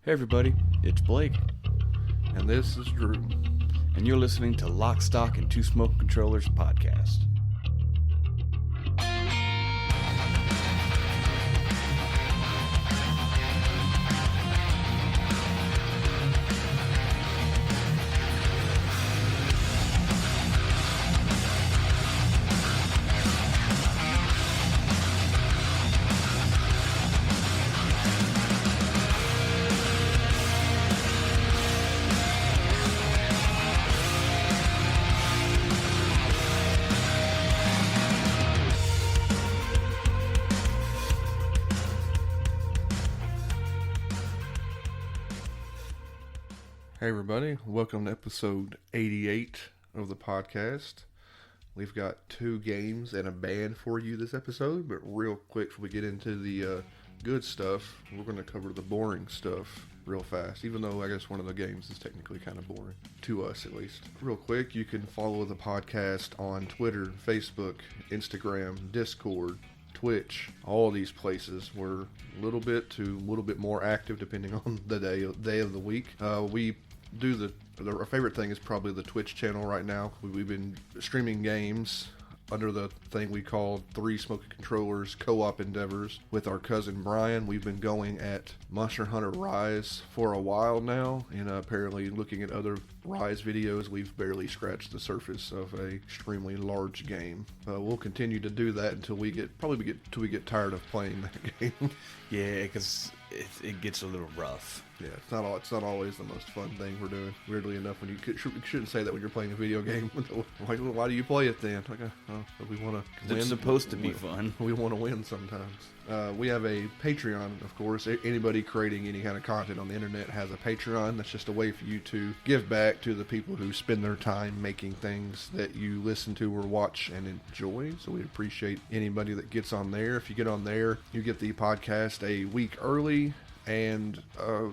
Hey everybody, it's Blake, And this is Drew. and you're listening to Lock, Stock, and Two Smoke Controllers podcast. Hey everybody, welcome to episode 88 of the podcast. We've got two games and a band for you this episode, but real quick before we get into the good stuff, we're going to cover the boring stuff real fast, even though I guess one of the games is technically kind of boring, to us at least. Real quick, you can follow the podcast on Twitter, Facebook, Instagram, Discord, Twitch, all these places. We're a little bit more active depending on the day of the week. We do our favorite thing is probably the Twitch channel right now. We've been streaming games under the thing we call Three Smoking Controllers co-op endeavors with our cousin Brian. We've been going at Monster Hunter Rise for a while now, and apparently looking at other Rise videos, we've barely scratched the surface of a extremely large game. We'll continue to do that until we get tired of playing that game. Yeah, because it gets a little rough. Yeah, it's not always the most fun thing we're doing. Weirdly enough, when you shouldn't say that when you're playing a video game. Like, why do you play it then? Like, we want to win. It's supposed to be fun. We want to win sometimes. We have a Patreon, of course. Anybody creating any kind of content on the internet has a Patreon. That's just a way for you to give back to the people who spend their time making things that you listen to or watch and enjoy. So we appreciate anybody that gets on there. If you get on there, you get the podcast a week early. And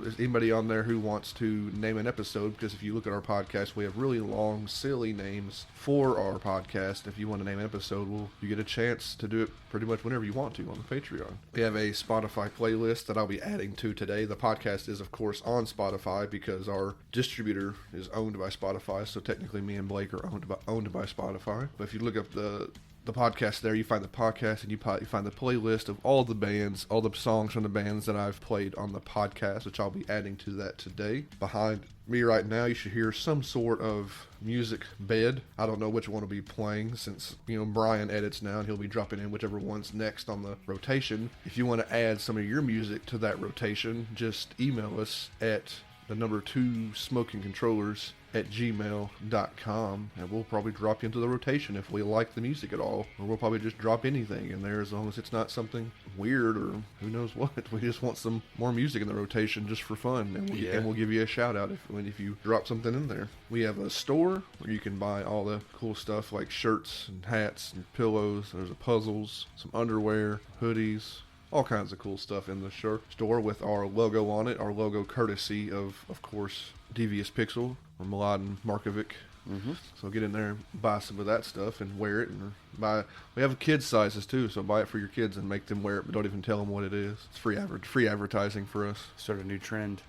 is anybody on there who wants to name an episode? Because if you look at our podcast, we have really long, silly names for our podcast. If you want to name an episode, you get a chance to do it pretty much whenever you want to on the Patreon. We have a Spotify playlist that I'll be adding to today. The podcast is, of course, on Spotify because our distributor is owned by Spotify. So technically, me and Blake are owned by Spotify. But if you look up the podcast there, you find the podcast, and you find the playlist of all the bands, all the songs from the bands that I've played on the podcast, which I'll be adding to that today. Behind me right now, you should hear some sort of music bed. I don't know which one will be playing since, Brian edits now, and he'll be dropping in whichever one's next on the rotation. If you want to add some of your music to that rotation, just email us at the number 2 smoking controllers at gmail.com, and we'll probably drop you into the rotation if we like the music at all, or we'll probably just drop anything in there as long as it's not something weird or who knows what. We just want some more music in the rotation just for fun, and we'll give you a shout out if you drop something in there. We have a store where you can buy all the cool stuff like shirts and hats and pillows. There's puzzles, some underwear, hoodies, all kinds of cool stuff in the store with our logo on it. Our logo courtesy of course, Devious.Pixel or Mladen Markovic. Mm-hmm. So get in there and buy some of that stuff and wear it. And we have kids sizes too, so buy it for your kids and make them wear it, but don't even tell them what it is. It's free advertising for us. Sort of new trend.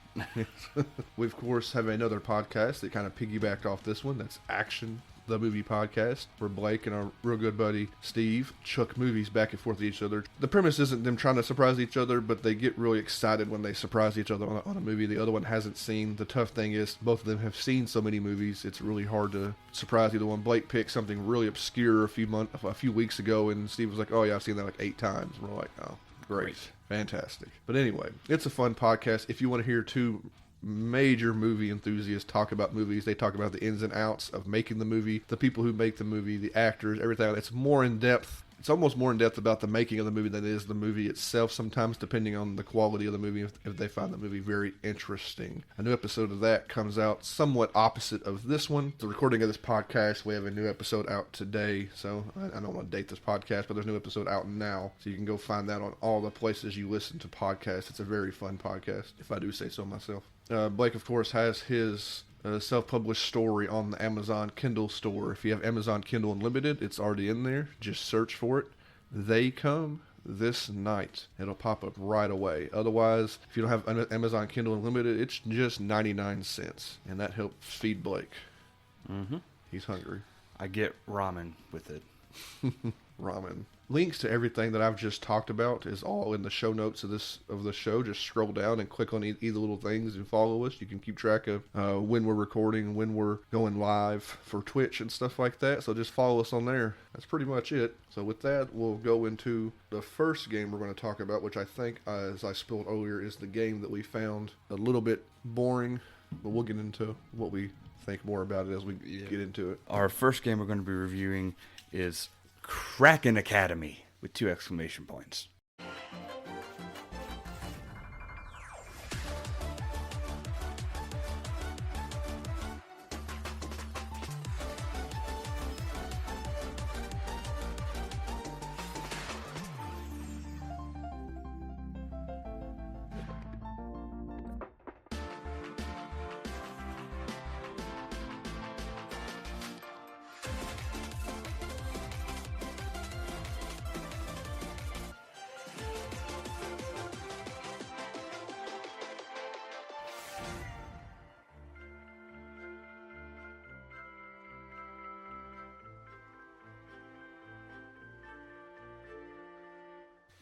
We, of course, have another podcast that kind of piggybacked off this one. That's Action, the movie podcast, where Blake and our real good buddy Steve chuck movies back and forth at each other. The premise isn't them trying to surprise each other, but they get really excited when they surprise each other on a movie the other one hasn't seen. The tough thing is both of them have seen so many movies, it's really hard to surprise either one. Blake picked something really obscure a few weeks ago, and Steve was like, "Oh yeah, I've seen that like 8 times." And we're like, "Oh, great. Fantastic." But anyway, it's a fun podcast. If you want to hear two major movie enthusiasts talk about movies, they talk about the ins and outs of making the movie, the people who make the movie, the actors, everything. It's more in depth. It's almost more in depth about the making of the movie than it is the movie itself, sometimes depending on the quality of the movie, if they find the movie very interesting. A new episode of that comes out somewhat opposite of this one. The recording of this podcast, we have a new episode out today, so I don't want to date this podcast, but there's a new episode out now, so you can go find that on all the places you listen to podcasts. It's a very fun podcast, if I do say so myself. Blake, of course, has his self-published story on the Amazon Kindle store. If you have Amazon Kindle Unlimited, it's already in there. Just search for it. They Come, this night. It'll pop up right away. Otherwise, if you don't have Amazon Kindle Unlimited, it's just 99 cents. And that helps feed Blake. Mm-hmm. He's hungry. I get ramen with it. Ramen. Links to everything that I've just talked about is all in the show notes of the show. Just scroll down and click on either little things and follow us. You can keep track of when we're recording, when we're going live for Twitch and stuff like that. So just follow us on there. That's pretty much it. So with that, we'll go into the first game we're going to talk about, which I think, as I spilled earlier, is the game that we found a little bit boring. But we'll get into what we think more about it as we get into it. Our first game we're going to be reviewing is Kraken Academy with 2 exclamation points.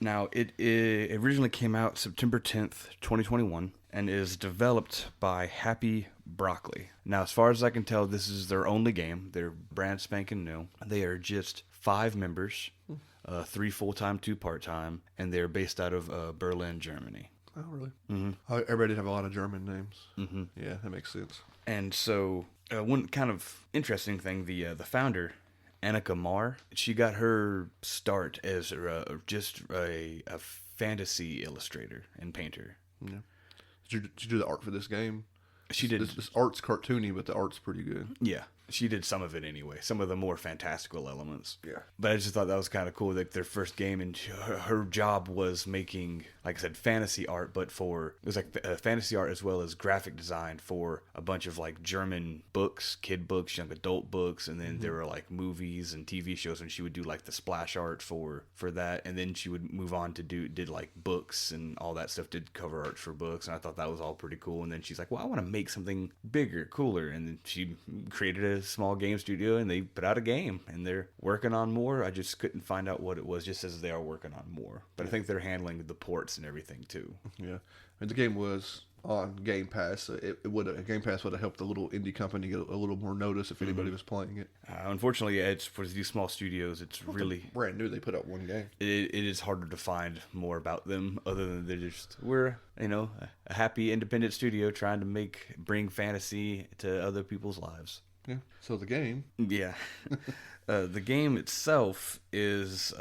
Now, it originally came out September 10th, 2021, and is developed by Happy Broccoli. Now, as far as I can tell, this is their only game. They're brand spanking new. They are just 5 members, 3 full-time, 2 part-time, and they're based out of Berlin, Germany. Oh, really? Mm-hmm. Everybody did have a lot of German names. Mm-hmm. Yeah, that makes sense. And so, one kind of interesting thing, the founder, Annika Marr, she got her start as just a fantasy illustrator and painter. Yeah. Did you do the art for this game? She did. This art's cartoony, but the art's pretty good. Yeah, she did some of it anyway. Some of the more fantastical elements. Yeah. But I just thought that was kind of cool. Like their first game, and her job was making, like I said, fantasy art, but it was like fantasy art as well as graphic design for a bunch of like German books, kid books, young adult books, and then there were like movies and TV shows, and she would do like the splash art for that, and then she would move on to did like books and all that stuff, did cover art for books, and I thought that was all pretty cool. And then she's like, well, I want to make something bigger, cooler, and then she created a small game studio, and they put out a game, and they're working on more. I just couldn't find out what it was, just as they are working on more. But I think they're handling the ports and everything too. Yeah, and the game was on Game Pass. Game Pass would have helped the little indie company get a little more notice if anybody was playing it. Unfortunately, it's for these small studios. It's really brand new. They put out one game. It is harder to find more about them, other than we're a happy independent studio trying to bring fantasy to other people's lives. Yeah. So the game. Yeah. The game itself is,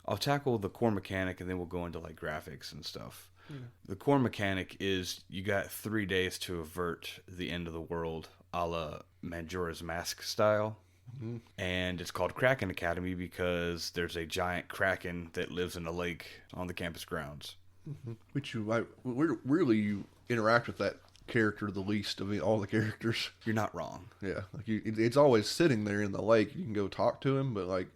I'll tackle the core mechanic and then we'll go into like graphics and stuff. Yeah. The core mechanic is you got 3 days to avert the end of the world, a la Majora's Mask style. Mm-hmm. And it's called Kraken Academy because there's a giant kraken that lives in a lake on the campus grounds. Mm-hmm. Which you interact with that character the least of all the characters. You're not wrong. Yeah, like it's always sitting there in the lake. You can go talk to him, but like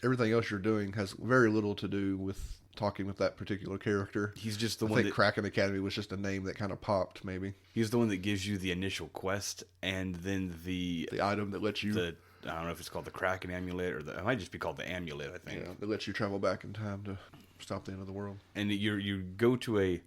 everything else you're doing has very little to do with talking with that particular character. He's just the I one think Kraken Academy was just a name that kind of popped, maybe. He's the one that gives you the initial quest, and then the item that lets you. I don't know if it's called the Kraken Amulet, or it might just be called the Amulet, I think. Yeah, that lets you travel back in time to stop the end of the world. And you go to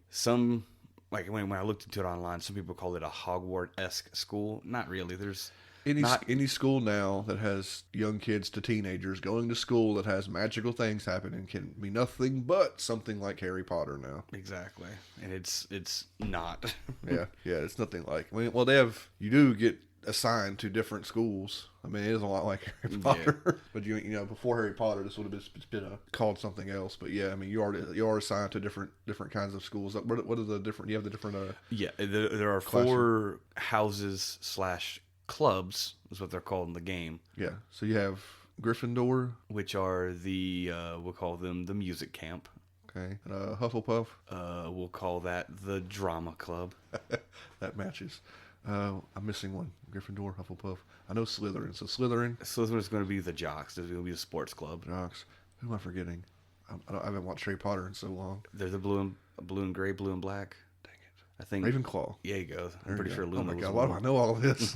like when I looked into it online, some people call it a Hogwarts-esque school. Not really. There's any school now that has young kids to teenagers going to school that has magical things happening can be nothing but something like Harry Potter now. Exactly, and it's not. yeah, it's nothing like. You do get assigned to different schools. I mean, it is a lot like Harry Potter. Yeah. But before Harry Potter, this would have been called something else. But yeah, I mean, you are assigned to different kinds of schools. What are the different? You have the different. There are classes. 4 houses / clubs is what they're called in the game. Yeah. So you have Gryffindor, which are we'll call them the music camp. Okay. And Hufflepuff. We'll call that the drama club. That matches. I'm missing one. Gryffindor, Hufflepuff. I know Slytherin. So Slytherin is going to be the Jocks. There's going to be the sports club. Jocks. Who am I forgetting? I haven't watched Harry Potter in so long. They're the blue and gray, blue and black. Dang it. I think Ravenclaw. Yeah, you go. I'm There pretty you sure go. Luna Oh my was God, one. why do I know all this?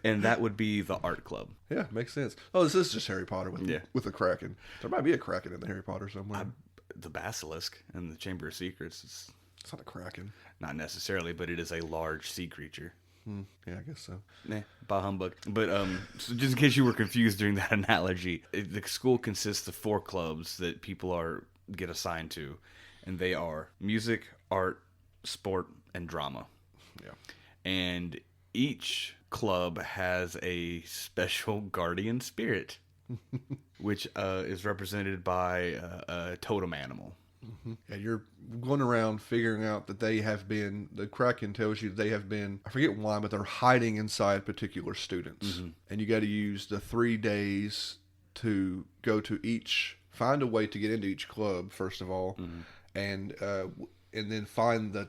And that would be the art club. Yeah, makes sense. Oh, this is just Harry Potter with Yeah. with a Kraken. There might be a Kraken in the Harry Potter somewhere. The basilisk and the Chamber of Secrets is It's not a Kraken. not necessarily, but it is a large sea creature. Yeah, I guess so. Nah, bah humbug. But so just in case you were confused during that analogy, the school consists of 4 clubs that people get assigned to, and they are music, art, sport, and drama. Yeah. And each club has a special guardian spirit, which is represented by a totem animal. Yeah, you're going around figuring out that the Kraken tells you they have been, I forget why, but they're hiding inside particular students. And you got to use the 3 days to go to find a way to get into each club, first of all, and then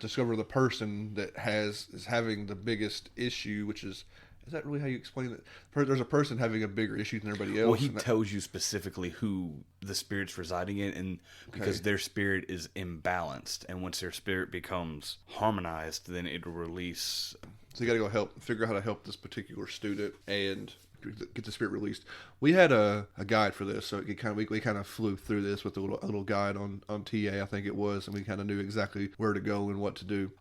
discover the person that is having the biggest issue, which is that really how you explain it? There's a person having a bigger issue than everybody else. Well, he tells you specifically who the spirit's residing in, and because their spirit is imbalanced, and once their spirit becomes harmonized, then it'll release. So you got to go figure out how to help this particular student and get the spirit released. We had a guide for this, so we kind of flew through this with a little guide on TA, I think it was, and we kind of knew exactly where to go and what to do.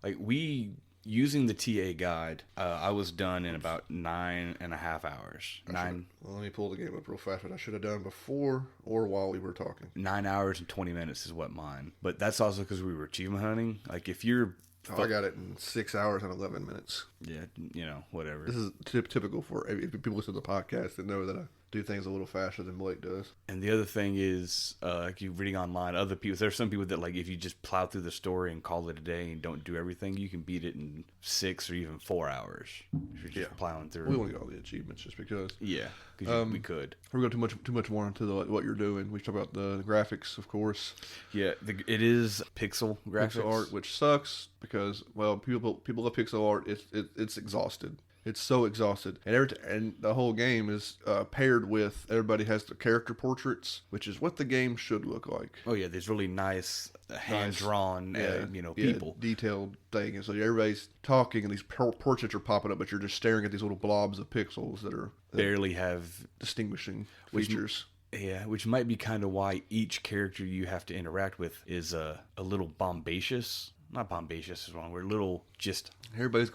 Using the TA guide, I was done in about 9.5 hours. Well, let me pull the game up real fast, but I should have done before or while we were talking. 9 hours and 20 minutes is what mine. But that's also because we were achievement hunting. Like, if you're... I got it in 6 hours and 11 minutes. Yeah, whatever. This is typical for if people listen to the podcast that know that I do things a little faster than Blake does. And the other thing is, like you reading online, other people, there's some people that, like, if you just plow through the story and call it a day and don't do everything, you can beat it in 6 or even 4 hours. If you're just plowing through. We want to get all the achievements just because. Yeah, because we could. We're going too much more into what you're doing. We talk about the graphics, of course. Yeah, it is pixel graphics. Pixel art, which sucks because, well, people love pixel art. It's exhausted. It's so exhausted, and the whole game is paired with everybody has the character portraits, which is what the game should look like. Oh yeah, there's really nice hand drawn, people, detailed thing, and so everybody's talking, and these portraits are popping up, but you're just staring at these little blobs of pixels that barely have distinguishing features. Yeah, which might be kind of why each character you have to interact with is a little bombacious. Not bombacious is wrong. We're a little just everybody's.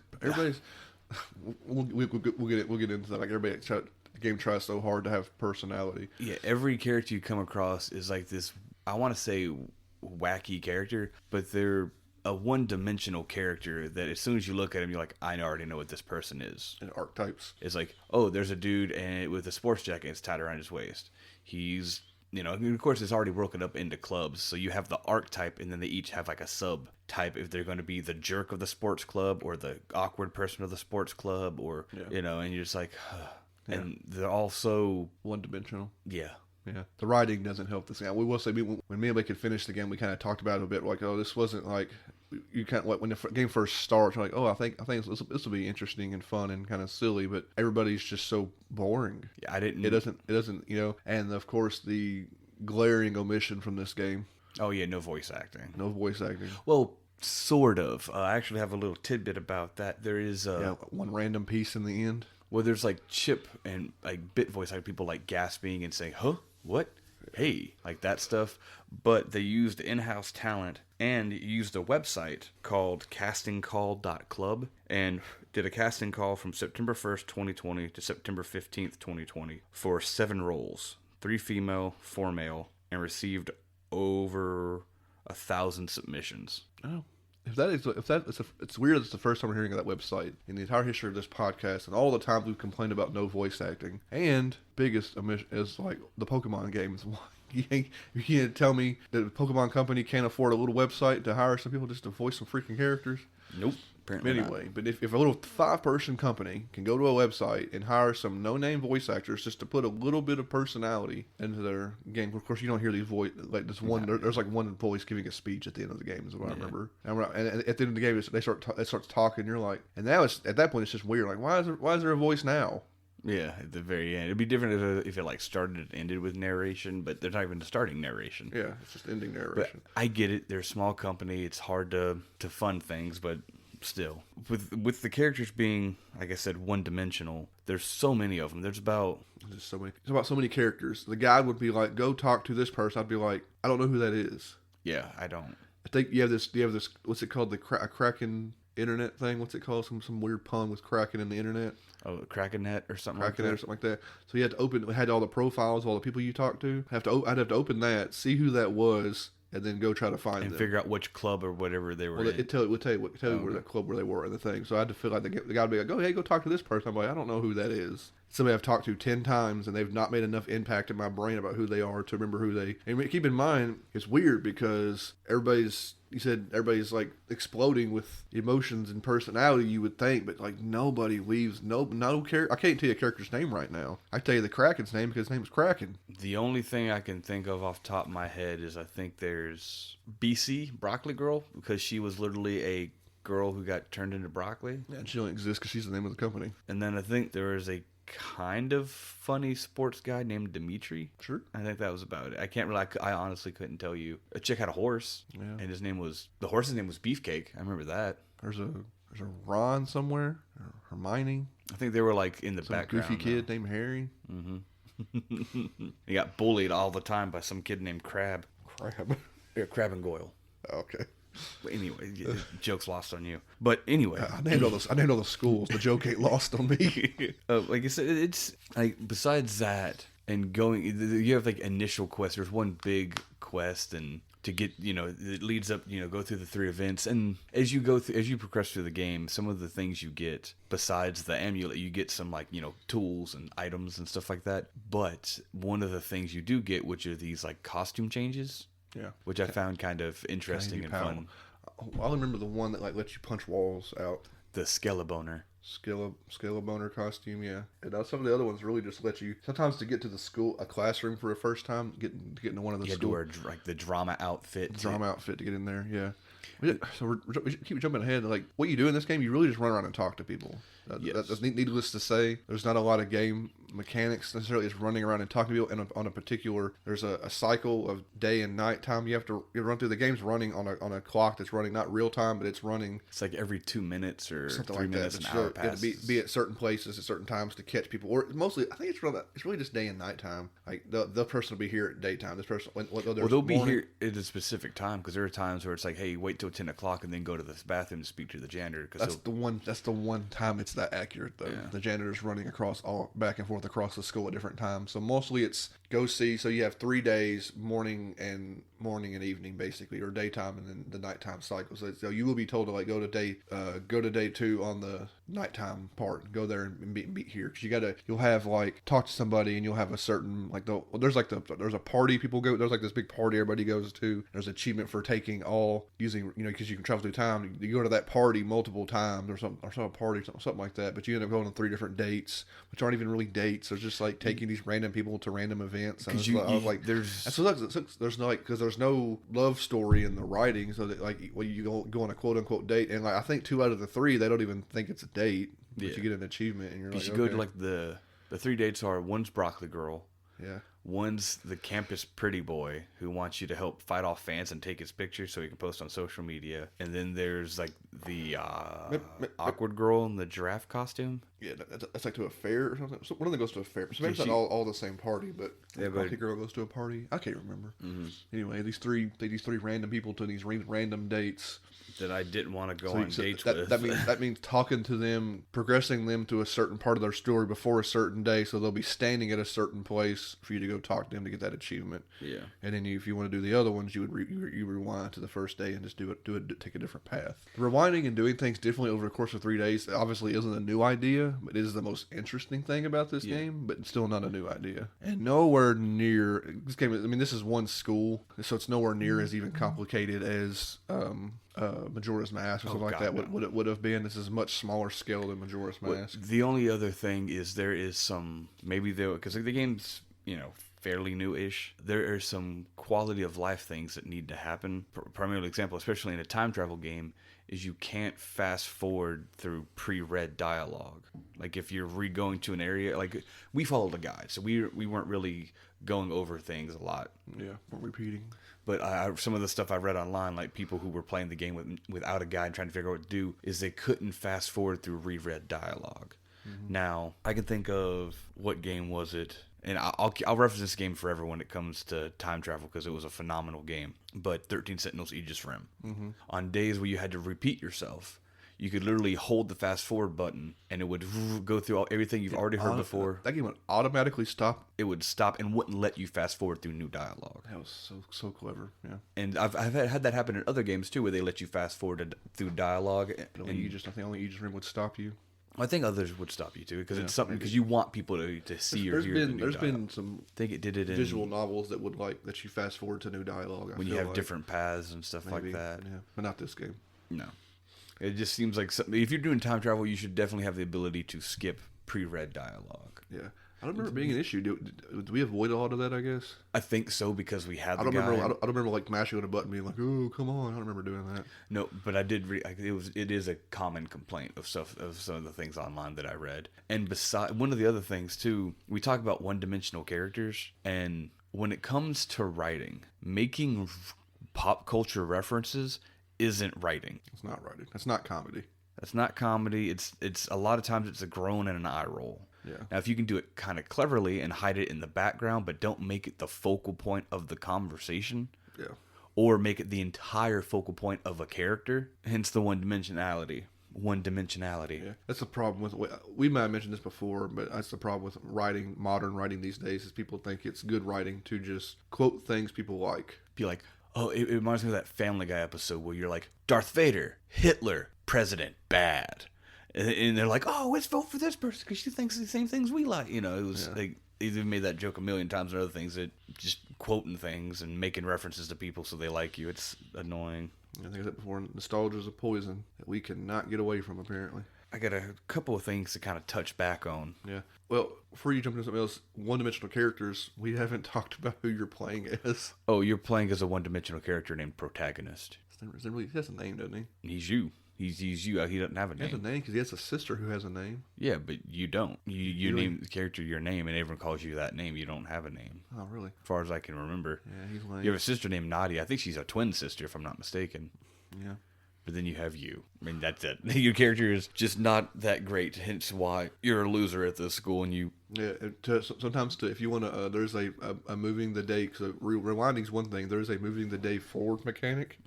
We'll get into that. Like the game tries so hard to have personality. Yeah, every character you come across is like this. I want to say wacky character, but they're a one-dimensional character that as soon as you look at him, you're like, I already know what this person is. And archetypes. It's like, oh, there's a dude with a sports jacket. It's tied around his waist. He's, of course, it's already broken up into clubs. So you have the archetype, and then they each have like a subtype if they're going to be the jerk of the sports club or the awkward person of the sports club, or and you're just like, and they're all so one-dimensional. Yeah. Yeah, the writing doesn't help this game. We will say when me and Blake had finished the game, we kind of talked about it a bit. Like, oh, this wasn't like you kind of when the game first starts. You're like, oh, I think this will be interesting and fun and kind of silly, but everybody's just so boring. Yeah, It doesn't. And of course the glaring omission from this game. Oh yeah, no voice acting. No voice acting. Well, sort of. I actually have a little tidbit about that. There is one random piece in the end. Well, there's like chip and like bit voice acting people like gasping and saying, "Huh? What? Hey," like that stuff. But they used in-house talent and used a website called castingcall.club and did a casting call from September 1st, 2020 to September 15th, 2020 for 7 roles, 3 female, 4 male, and received over 1,000 submissions. Oh. It's weird. It's the first time we're hearing of that website in the entire history of this podcast, and all the times we've complained about no voice acting. And biggest omission is like the Pokemon games. You can't tell me that the Pokemon company can't afford a little website to hire some people just to voice some freaking characters. Nope. Anyway, but if a little 5-person company can go to a website and hire some no-name voice actors just to put a little bit of personality into their game, of course you don't hear these voice like this one. There's like one voice giving a speech at the end of the game is what I remember. And at the end of the game, they start talking. You're like, and now at that point it's just weird. Like, why is there a voice now? Yeah, at the very end. It'd be different if it like started and ended with narration, but they're not even starting narration. Yeah, it's just ending But narration. I get it. They're a small company. It's hard to fund things, but still, with the characters being, like I said, one dimensional. There's so many of them. There's about There's so many. It's about so many characters. The guide would be like, "Go talk to this person." I'd be like, "I don't know who that is." yeah. I don't. I think you have this. What's it called? A Kraken internet thing. What's it called? Some weird pun with Kraken in the internet. Oh, Kraken Net or something Kraken like or that. something like that. So you had to open. It had all the profiles of all the people you talked to. I'd have to open that, see who that was, and then go try to find And them. figure out which club or whatever they were Well, in. it would tell you where that club where they were and the thing. So I had to feel like the guy would be like, "Oh, hey, go talk to this person." I'm like, "I don't know who that is." Somebody I've talked to 10 times, and they've not made enough impact in my brain about who they are to remember who they. And keep in mind, it's weird because everybody's like exploding with emotions and personality. You would think, but like nobody leaves. No character. I can't tell you a character's name right now. I can tell you the Kraken's name because his name is Kraken. The only thing I can think of off the top of my head is I think there's BC, Broccoli Girl, because she was literally a girl who got turned into broccoli. Yeah, and she don't exist because she's the name of the company. And then I think there was a kind of funny sports guy named Dimitri. Sure. I think that was about it. I can't really, I honestly couldn't tell you. A chick had a horse, Yeah. and the horse's name was Beefcake. I remember that. There's a Ron somewhere, or Hermione, I think they were like in the some background. goofy kid named Harry. He got bullied all the time by some kid named Crab. Crab. Yeah, Crab and Goyle. Okay. But anyway, joke's lost on you. But anyway, I named all the schools. The joke ain't lost on me. like I said, it's like besides that and going, you have like initial quests. There's one big quest, and to get, it leads up, go through the 3 events, and as you progress through the game, some of the things you get besides the amulet, you get some like tools and items and stuff like that. But one of the things you do get, which are these like costume changes. Yeah. Which I found kind of interesting and fun. I remember the one that like lets you punch walls out. The Skeleboner. Skeleboner costume, yeah. And some of the other ones really just let you sometimes to get to a classroom for a first time, get into one of the You had to wear like the drama outfit. Outfit to get in there, yeah. So we keep jumping ahead. Like what you do in this game, you really just run around and talk to people. Yes. That's needless to say. There's not a lot of game mechanics necessarily. It's running around and talking to people. And on a particular, there's a cycle of day and night time. You run through. The game's running on a clock that's running not real time, but it's running. It's like every 2 minutes or Something 3 like minutes, that. an hour passes. Be at certain places at certain times to catch people, or mostly I think it's really just day and night time. Like the person will be here at daytime. This person, They'll be here at a specific time, because there are times where it's like, hey, wait till 10 o'clock and then go to the bathroom to speak to the janitor. That's the one time it's that accurate though. Yeah. The janitor's running back and forth across the school at different times. So mostly it's go see. So you have 3 days, morning and evening basically, or daytime and then the nighttime cycle. So you will be told to like go to day 2 on the nighttime part. Go there and meet here, because you'll have like talk to somebody and you'll have a certain like there's a party people go. There's like this big party everybody goes to. There's achievement for taking all using because you can travel through time. You go to that party multiple times or some party something like that. But you end up going on 3 different dates, which aren't even really dates. It's just like taking these random people to random events. And I was like, there's no love story in the writing, so that like when you go on a quote unquote date, and like I think 2 out of the 3 they don't even think it's a date, but you get an achievement, and you're like, you go to like the 3 dates are, one's Broccoli Girl. Yeah. One's the campus pretty boy who wants you to help fight off fans and take his picture so he can post on social media. And then there's like the awkward girl in the giraffe costume. Yeah, that's like to a fair or something. So one of them goes to a fair. So maybe it's not all the same party, but Yeah, the girl goes to a party. I can't remember. Mm-hmm. Anyway, these three random people to these random dates that I didn't want to go on dates with. That means talking to them, progressing them to a certain part of their story before a certain day, so they'll be standing at a certain place for you to go talk to them to get that achievement. Yeah. And then if you want to do the other ones, you would you rewind to the first day and just take a different path. Rewinding and doing things differently over the course of 3 days obviously isn't a new idea, but it is the most interesting thing about this game, but it's still not a new idea. And nowhere near this game. I mean, this is one school, so it's nowhere near as even complicated as Majora's Mask or something like that would have been. This is much smaller scale than Majora's Mask. The only other thing is there is some, maybe because the game's, fairly new-ish, there are some quality of life things that need to happen. Primarily example, especially in a time travel game, is you can't fast forward through pre-read dialogue. Like if you're going to an area, like we followed a guide, so we weren't really going over things a lot. Yeah, we're repeating. But some of the stuff I read online, like people who were playing the game without a guide, trying to figure out what to do, is they couldn't fast forward through reread dialogue. Now I can think of what game was it, and I'll reference this game forever when it comes to time travel because it was a phenomenal game. But 13 Sentinels Aegis Rim. On days where you had to repeat yourself, you could literally hold the fast forward button and it would go through everything you've already heard before. That game would automatically stop. It would stop and wouldn't let you fast forward through new dialogue. That was so clever. Yeah. And I've had that happen in other games too, where they let you fast forward through dialogue. I think only Aegis Rim would stop you. I think others would stop you too, because it's something because you want people to see or hear. There's been some. I think it did it in visual novels that would let you fast forward to new dialogue. When you have different paths and stuff like that. Yeah, but not this game. No. It just seems like something. If you're doing time travel, you should definitely have the ability to skip pre-read dialogue. Yeah, I don't remember it being an issue. Do we avoid a lot of that? I guess. I think so because we had. I don't remember like mashing on a button, being like, "Oh, come on!" I don't remember doing that. No, but I did. It is a common complaint of some of the things online that I read. And beside one of the other things too, we talk about one-dimensional characters, and when it comes to writing, making pop culture references isn't writing. It's not writing. That's not comedy. That's not comedy. It's a lot of times it's a groan and an eye roll. Yeah. Now, if you can do it kind of cleverly and hide it in the background, but don't make it the focal point of the conversation. Yeah. Or make it the entire focal point of a character, hence the one-dimensionality. Yeah. That's the problem with, we might have mentioned this before, but that's the problem with modern writing these days, is people think it's good writing to just quote things people like. Be like, oh, it reminds me of that Family Guy episode where you're like, Darth Vader, Hitler, President, bad. And they're like, oh, let's vote for this person because she thinks the same things we like. You know, it was like, they've made that joke a million times and other things, that just quoting things and making references to people so they like you. It's annoying. I think I said before, nostalgia is a poison that we cannot get away from, apparently. I got a couple of things to kind of touch back on. Yeah. Well, before you jump into something else, one-dimensional characters, we haven't talked about who you're playing as. Oh, you're playing as a one-dimensional character named Protagonist. He has a name, doesn't he? He's you. He's you. He doesn't have a name. He has a name because he has a sister who has a name. Yeah, but you don't. You name the character your name, and everyone calls you that name. You don't have a name. Oh, really? As far as I can remember. Yeah, he's lame. You have a sister named Nadia. I think she's a twin sister, if I'm not mistaken. Yeah. But then you have you. I mean, that's it. Your character is just not that great, hence why you're a loser at this school, and you... Yeah, sometimes if you want to, there's a moving the day, because rewinding is one thing, there's a moving the day forward mechanic,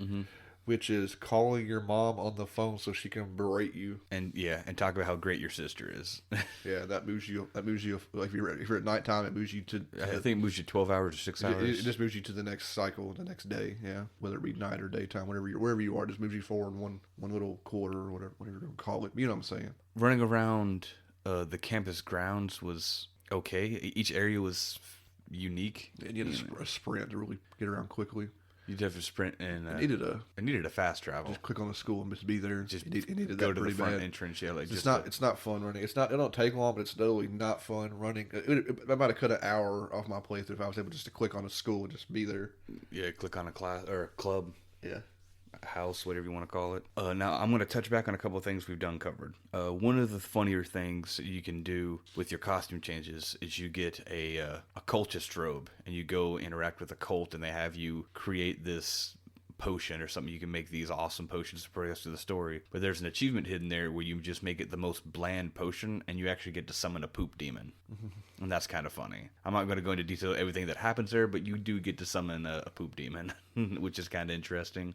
which is calling your mom on the phone so she can berate you. And talk about how great your sister is. Yeah, that moves you, like if you're at nighttime, it moves you to... I think it moves you 12 hours or 6 hours. It just moves you to the next cycle, the next day, yeah. Whether it be night or daytime, wherever you are, it just moves you forward one little quarter or whatever you're going to call it. You know what I'm saying? Running around the campus grounds was okay. Each area was unique. And you had a sprint to really get around quickly. You'd have to sprint, and I needed a fast travel. Just click on the school and just be there. Just it needed go that to the pretty front bad. entrance. Yeah, like it's not fun running. It don't take long, but it's totally not fun running. I might have cut an hour off my playthrough if I was able just to click on a school and just be there. Yeah, click on a class or a club. Yeah. House, whatever you want to call it. Now, I'm going to touch back on a couple of things we've done covered. One of the funnier things you can do with your costume changes is you get a cultist robe, and you go interact with a cult, and they have you create this potion or something. You can make these awesome potions to progress through the story, but there's an achievement hidden there where you just make it the most bland potion, and you actually get to summon a poop demon. And that's kind of funny. I'm not going to go into detail everything that happens there, but you do get to summon a poop demon, which is kind of interesting.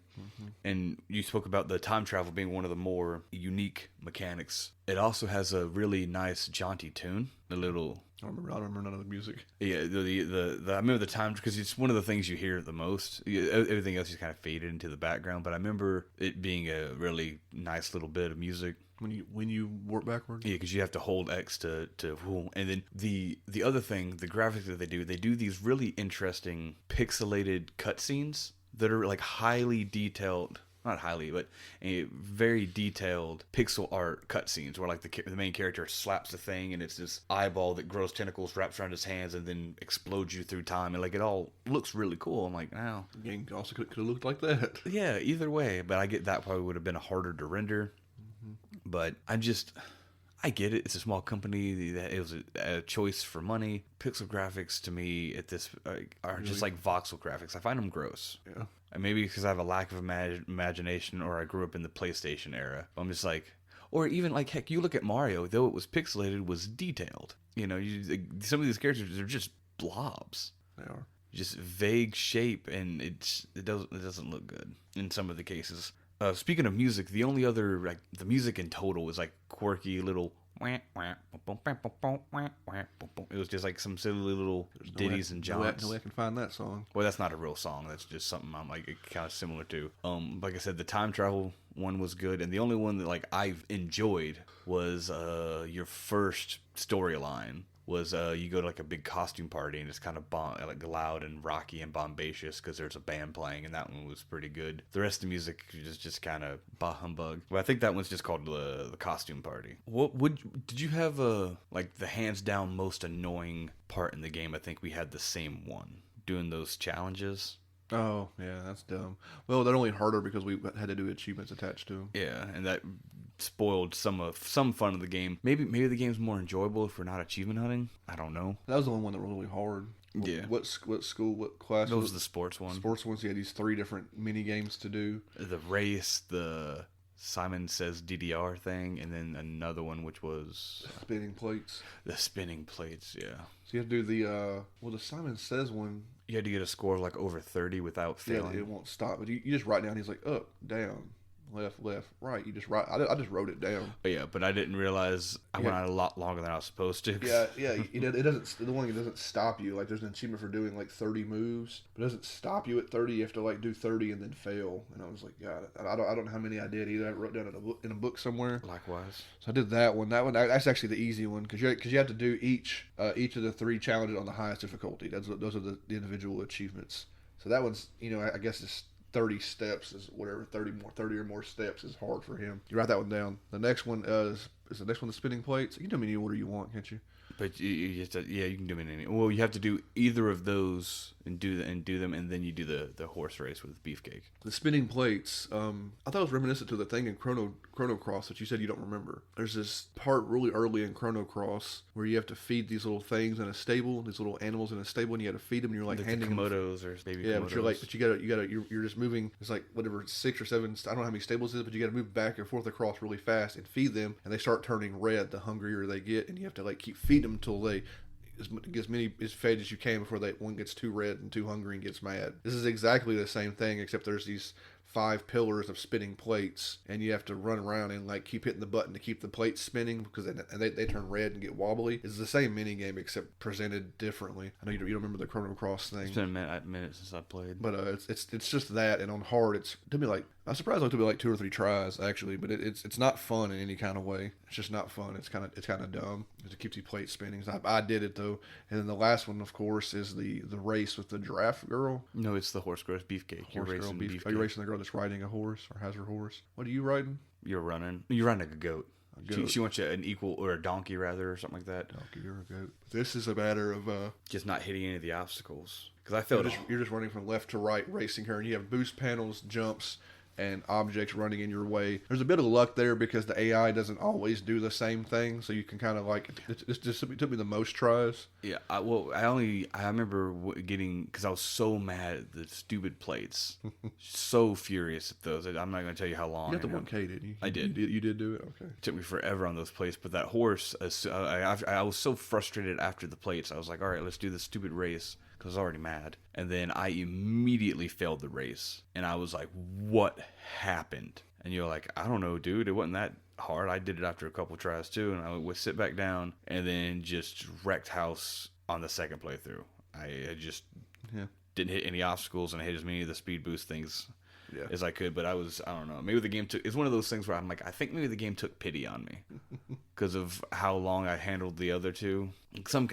And you spoke about the time travel being one of the more unique mechanics. It also has a really nice jaunty tune, a little... I don't remember none of the music. Yeah, I remember the time, because it's one of the things you hear the most. Everything else is kind of faded into the background, but I remember it being a really nice little bit of music. When you work backwards? Yeah, because you have to hold X to and then the other thing, the graphics that they do these really interesting pixelated cutscenes that are like highly detailed. Not highly, but a very detailed pixel art cutscenes where like the main character slaps the thing and it's this eyeball that grows tentacles, wraps around his hands, and then explodes you through time. And like it all looks really cool. I'm like, wow. The game also could have looked like that. Yeah, either way. But I get that probably would have been harder to render. But I I get it. It's a small company. That it was a choice for money. Pixel graphics to me at this are just like voxel graphics. I find them gross. Yeah. And maybe because I have a lack of imagination, or I grew up in the PlayStation era. I'm just like, or even like, heck, you look at Mario, though it was pixelated, it was detailed. You know, some of these characters are just blobs. They are. Just vague shape, and it doesn't look good in some of the cases. Speaking of music, the only other like the music in total was like quirky little. It was just like some silly little ditties and jaunts. No way I can find that song. Well, that's not a real song. That's just something I'm like kind of similar to. Like I said, the time travel one was good, and the only one that like I've enjoyed was your first storyline. Was you go to like a big costume party, and it's kind of like loud and rocky and bombacious because there's a band playing, and that one was pretty good. The rest of the music is just kind of bah humbug. Well, I think that one's just called the costume party. Did you have like the hands down most annoying part in the game? I think we had the same one doing those challenges. Oh, yeah, that's dumb. Well, that only harder because we had to do achievements attached to them. Yeah, and that spoiled some fun of the game. Maybe the game's more enjoyable if we're not achievement hunting. I don't know. That was the only one that was really hard. Yeah. What school, what class? That was the sports one. Sports ones, you had these 3 different mini games to do. The race, the Simon Says DDR thing, and then another one which was spinning plates. The spinning plates, yeah. So you have to do the Simon Says one. You had to get a score of like over 30 without failing. Yeah, it won't stop. But you just write down. He's like up, down, left, right. You just write. I just wrote it down. Yeah, but I didn't realize I went on a lot longer than I was supposed to. Yeah. It doesn't. The one thing doesn't stop you. Like there's an achievement for doing like 30 moves, but it doesn't stop you at 30. You have to like do 30 and then fail. And I was like, God, I don't know how many I did either. I wrote down in a book somewhere. Likewise. So I did that one. That's actually the easy one because you have to do each of the 3 challenges on the highest difficulty. Those are the individual achievements. So that one's I guess it's 30 steps is whatever 30 or more steps is hard for him. You write that one down. The next one is the next one the spinning plates. You can do them in any order you want, can't you? But you have to, you can do them in any. Well, you have to do either of those and do them, and then you do the horse race with Beefcake. The spinning plates. I thought it was reminiscent to the thing in Chrono Cross that you said you don't remember. There's this part really early in Chrono Cross where you have to feed these little things in a stable, these little animals in a stable, and you have to feed them. And you're like handing them Komodos or baby. Yeah, Komodos. but you're just moving. It's like whatever 6 or 7. I don't know how many stables it is, but you got to move back and forth across really fast and feed them, and they start turning red the hungrier they get, and you have to like keep feeding them until they get as many as fed as you can before one gets too red and too hungry and gets mad. This is exactly the same thing, except there's these 5 pillars of spinning plates, and you have to run around and like keep hitting the button to keep the plates spinning because they turn red and get wobbly. It's the same mini game except presented differently. I know you don't remember the Chrono Cross thing. It's been a minute since I played, but it's just that, and on hard it took me like I'm surprised it took me like 2 or 3 tries actually, but it's not fun in any kind of way. It's just not fun. It's kind of dumb to keep these plates spinning. So I did it though, and then the last one of course is the race with the giraffe girl. No, it's the horse girl Beefcake. You're racing Beefcake. Are you racing the girl that's riding a horse or has her horse? What are you riding? You're running a goat. She wants you an equal or a donkey rather or something like that. Donkey or a goat. This is a matter of just not hitting any of the obstacles because I felt you're just running from left to right racing her, and you have boost panels, jumps, and objects running in your way. There's a bit of luck there because the AI doesn't always do the same thing, so you can kind of like it took me the most tries. Yeah, I remember getting because I was so mad at the stupid plates, so furious at those. I'm not going to tell you how long. You got the 1K, didn't you? I did. You did do it. Okay. It took me forever on those plates, but that horse, I was so frustrated after the plates. I was like, all right, let's do this stupid race. I was already mad. And then I immediately failed the race. And I was like, what happened? And you're like, I don't know, dude. It wasn't that hard. I did it after a couple tries too. And I would sit back down and then just wrecked house on the second playthrough. I just didn't hit any obstacles, and I hit as many of the speed boost things as I could. But I don't know. Maybe the game it's one of those things where I'm like, I think maybe the game took pity on me because of how long I handled the other two.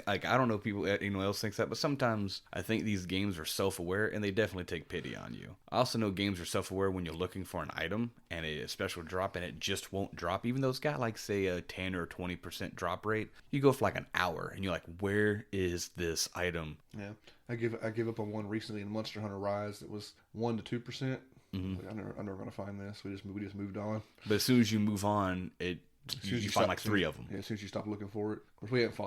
I don't know if anyone else thinks that, but sometimes I think these games are self-aware, and they definitely take pity on you. I also know games are self-aware when you're looking for an item and a special drop, and it just won't drop, even though it's got like say a 10 or 20% drop rate. You go for like an hour, and you're like, where is this item? Yeah, I give up on one recently in Monster Hunter Rise that was 1 to 2%. Mm-hmm. I'm never gonna find this. We just moved on. But as soon as you move on, it You find like 3 of them. Yeah, as soon as you stop looking for it. Of course, we haven't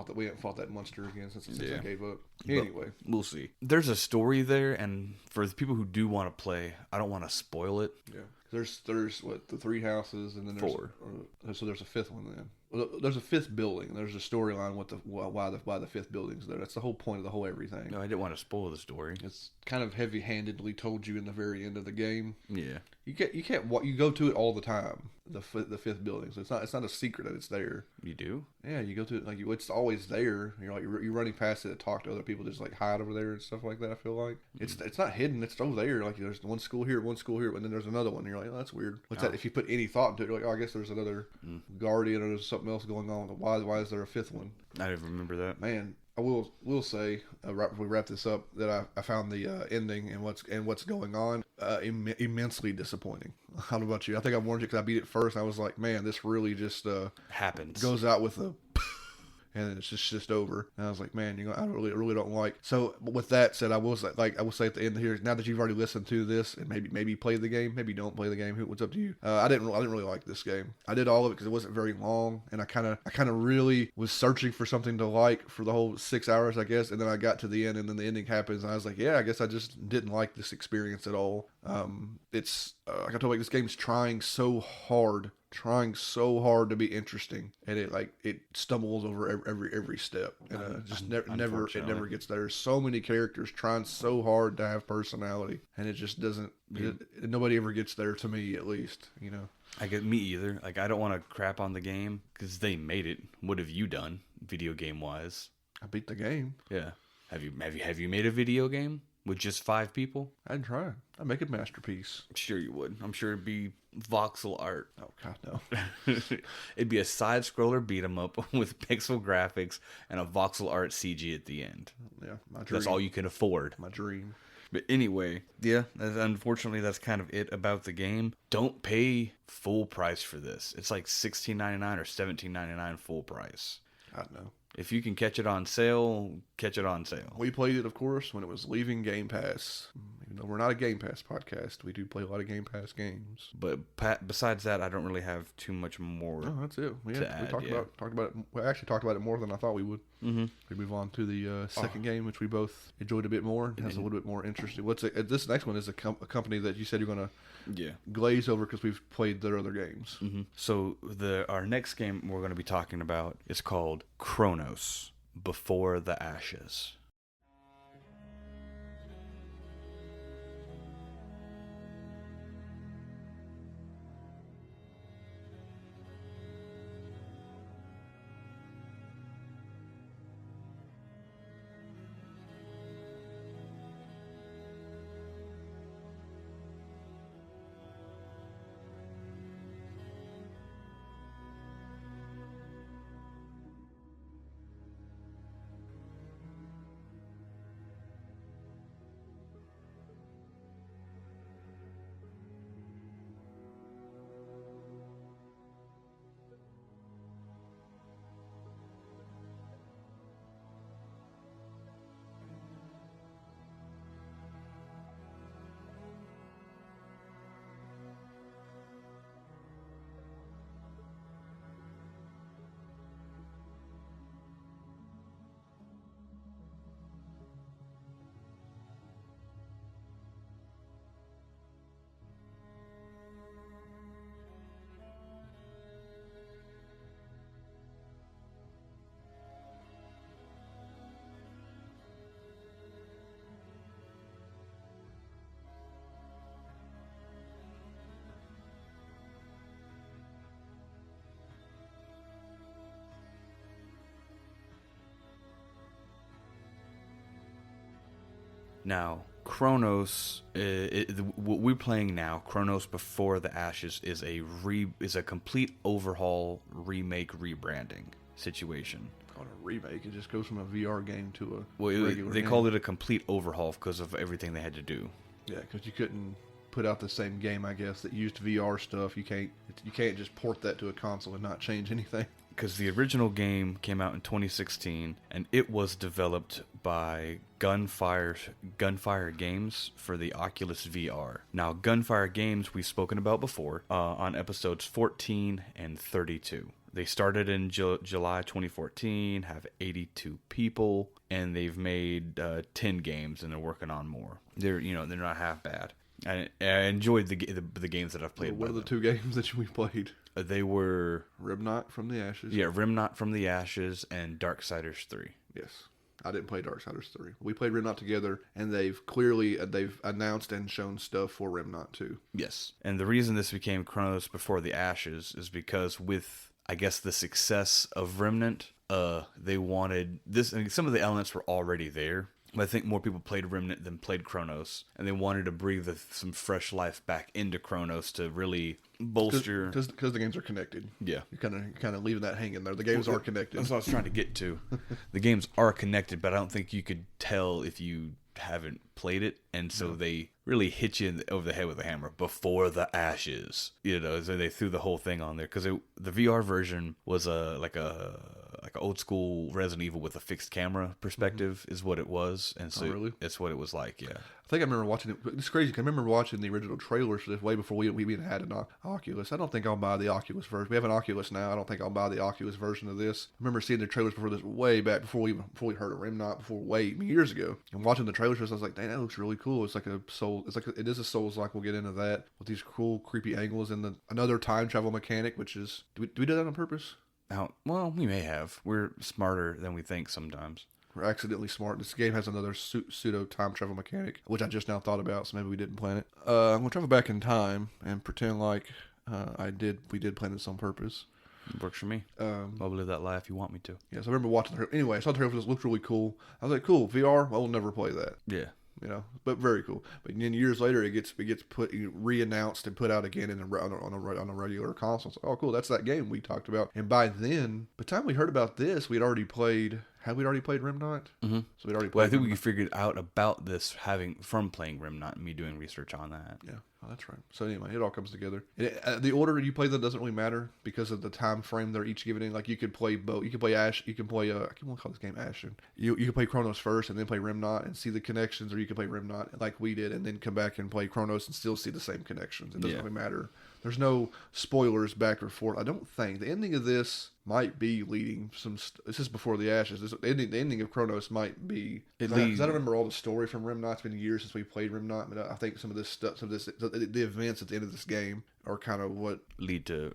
fought that monster again since I gave up. But Anyway, we'll see. There's a story there, and for the people who do want to play, I don't want to spoil it. Yeah, there's what, the 3 houses, and then there's 4. So there's a 5th one then. Well, there's a 5th building. There's a storyline why the 5th building's there. That's the whole point of the whole everything. No, I didn't want to spoil the story. It's kind of heavy-handedly told you in the very end of the game. Yeah. You go to it all the time. The 5th building. So it's not a secret that it's there. You do? Yeah, you go to it it's always there. You're running past it to talk to other people, just like hide over there and stuff like that. I feel like it's not hidden. It's over there. Like there's one school here, and then there's another one. And you're like, oh, that's weird. What's that? If you put any thought into it, you're like, oh, I guess there's another guardian or there's something else going on. Why is there a 5th one? I didn't remember that. Man, I will say right before we wrap this up that I found the ending and what's going on immensely disappointing. I don't know about you. I think I warned you because I beat it first. And I was like, man, this really just happens. Goes out with a and then it's just over. And I was like, man, I really don't like. So with that said, I will say at the end here, now that you've already listened to this and maybe play the game, maybe don't play the game. What's up to you? I didn't really like this game. I did all of it because it wasn't very long, and I kind of really was searching for something to like for the whole 6 hours, I guess. And then I got to the end, and then the ending happens, and I was like, yeah, I guess I just didn't like this experience at all. It's like I told you, this game's trying so hard to be interesting, and it stumbles over every step, and never gets there. There's so many characters trying so hard to have personality, and it just doesn't. Nobody ever gets there, to me at least. I get me either. Like, I don't want to crap on the game because they made it. What have you done, video game wise? I beat the game. Yeah. Have you made a video game with just 5 people? I'd try. I'd make a masterpiece. Sure you would. I'm sure it'd be voxel art. Oh God, no. It'd be a side scroller beat 'em up with pixel graphics and a voxel art CG at the end. Yeah, my dream. That's all you can afford. My dream. But anyway, yeah, unfortunately that's kind of it about the game. Don't pay full price for this. It's like $16.99 or $17.99 full price. I don't know. If you can catch it on sale, catch it on sale. We played it, of course, when it was leaving Game Pass. Even though we're not a Game Pass podcast, we do play a lot of Game Pass games. But besides that, I don't really have too much more. Oh, that's it. We talked about it. We actually talked about it more than I thought we would. Mm-hmm. We move on to the second game, which we both enjoyed a bit more. It has a little bit more interesting. This next one is a company that you said you're going to glaze over because we've played their other games. Mm-hmm. So our next game we're going to be talking about is called Chronos, Before the Ashes. Now, Chronos, what we're playing now, Chronos Before the Ashes, is a complete overhaul, remake, rebranding situation. On a remake, it just goes from a VR game to a regular they game. called it a complete overhaul because of everything they had to do. Yeah, because you couldn't put out the same game, I guess, that used VR stuff. You can't just port that to a console and not change anything. Because the original game came out in 2016, and it was developed by Gunfire Games for the Oculus VR. Now, Gunfire Games we've spoken about before on episodes 14 and 32. They started in July 2014, have 82 people, and they've made 10 games, and they're working on more. They're not half bad. I enjoyed the games that I've played. What are the 2 games that we played? They were Remnant from the Ashes. Yeah, Remnant from the Ashes and Darksiders 3. Yes. I didn't play Darksiders 3. We played Remnant together, and they've announced and shown stuff for Remnant 2. Yes. And the reason this became Chronos Before the Ashes is because with, I guess, the success of Remnant, they wanted this. I mean, some of the elements were already there, but I think more people played Remnant than played Chronos, and they wanted to breathe some fresh life back into Chronos to really bolster. Because the games are connected. Yeah, you're kind of leaving that hanging there. The games are connected. That's what I was trying to get to. The games are connected, but I don't think you could tell if you haven't played it, and so they really hit you over the head with a hammer. Before the Ashes, so they threw the whole thing on there because the VR version was like a old school Resident Evil with a fixed camera perspective is what it was, and so really? It's what it was like. Yeah, I think I remember watching it. It's crazy. I remember watching the original trailers for this way before we even had an Oculus. I don't think I'll buy the Oculus version. We have an Oculus now. I don't think I'll buy the Oculus version of this. I remember seeing the trailers before this way back before we heard of Remnant years ago, and watching the trailers. I was like, dang, that looks really cool. It's like a soul. It is a Souls-like. We'll get into that with these cool, creepy angles and another time travel mechanic, which is do we do that on purpose? Well, we may have. We're smarter than we think sometimes. We're accidentally smart. This game has another pseudo time travel mechanic, which I just now thought about, so maybe we didn't plan it. I'm going to travel back in time and pretend like we did plan this on purpose. It works for me. I'll live that life you want me to. Yeah, so I remember watching the anyway, I saw the trailer for this, looked really cool. I was like, cool, VR? Well, we'll never play that. Yeah. But very cool. But then years later, it gets put re-announced and put out again on a regular console. So, oh, cool, that's that game we talked about. And by then, by the time we heard about this, we'd already played. Had we already played Remnant? Mm-hmm. So we'd already played. Well, I think Remnant. we figured out about this from playing Remnant and me doing research on that. Yeah. Oh, that's right. So anyway, it all comes together. The order you play them doesn't really matter because of the time frame they're each given in. Like you could play both. You could play Ash. You can play. I can't want to call this game Ashen. You can play Chronos first and then play Remnant and see the connections, or you can play Remnant like we did and then come back and play Chronos and still see the same connections. It doesn't really matter. There's no spoilers back or forth. I don't think the ending of this might be leading some. This is Before the Ashes. The ending of Chronos might be. Because I don't remember all the story from Remnant. It's been years since we played Remnant, but I think some of this stuff, the events at the end of this game are kind of what lead to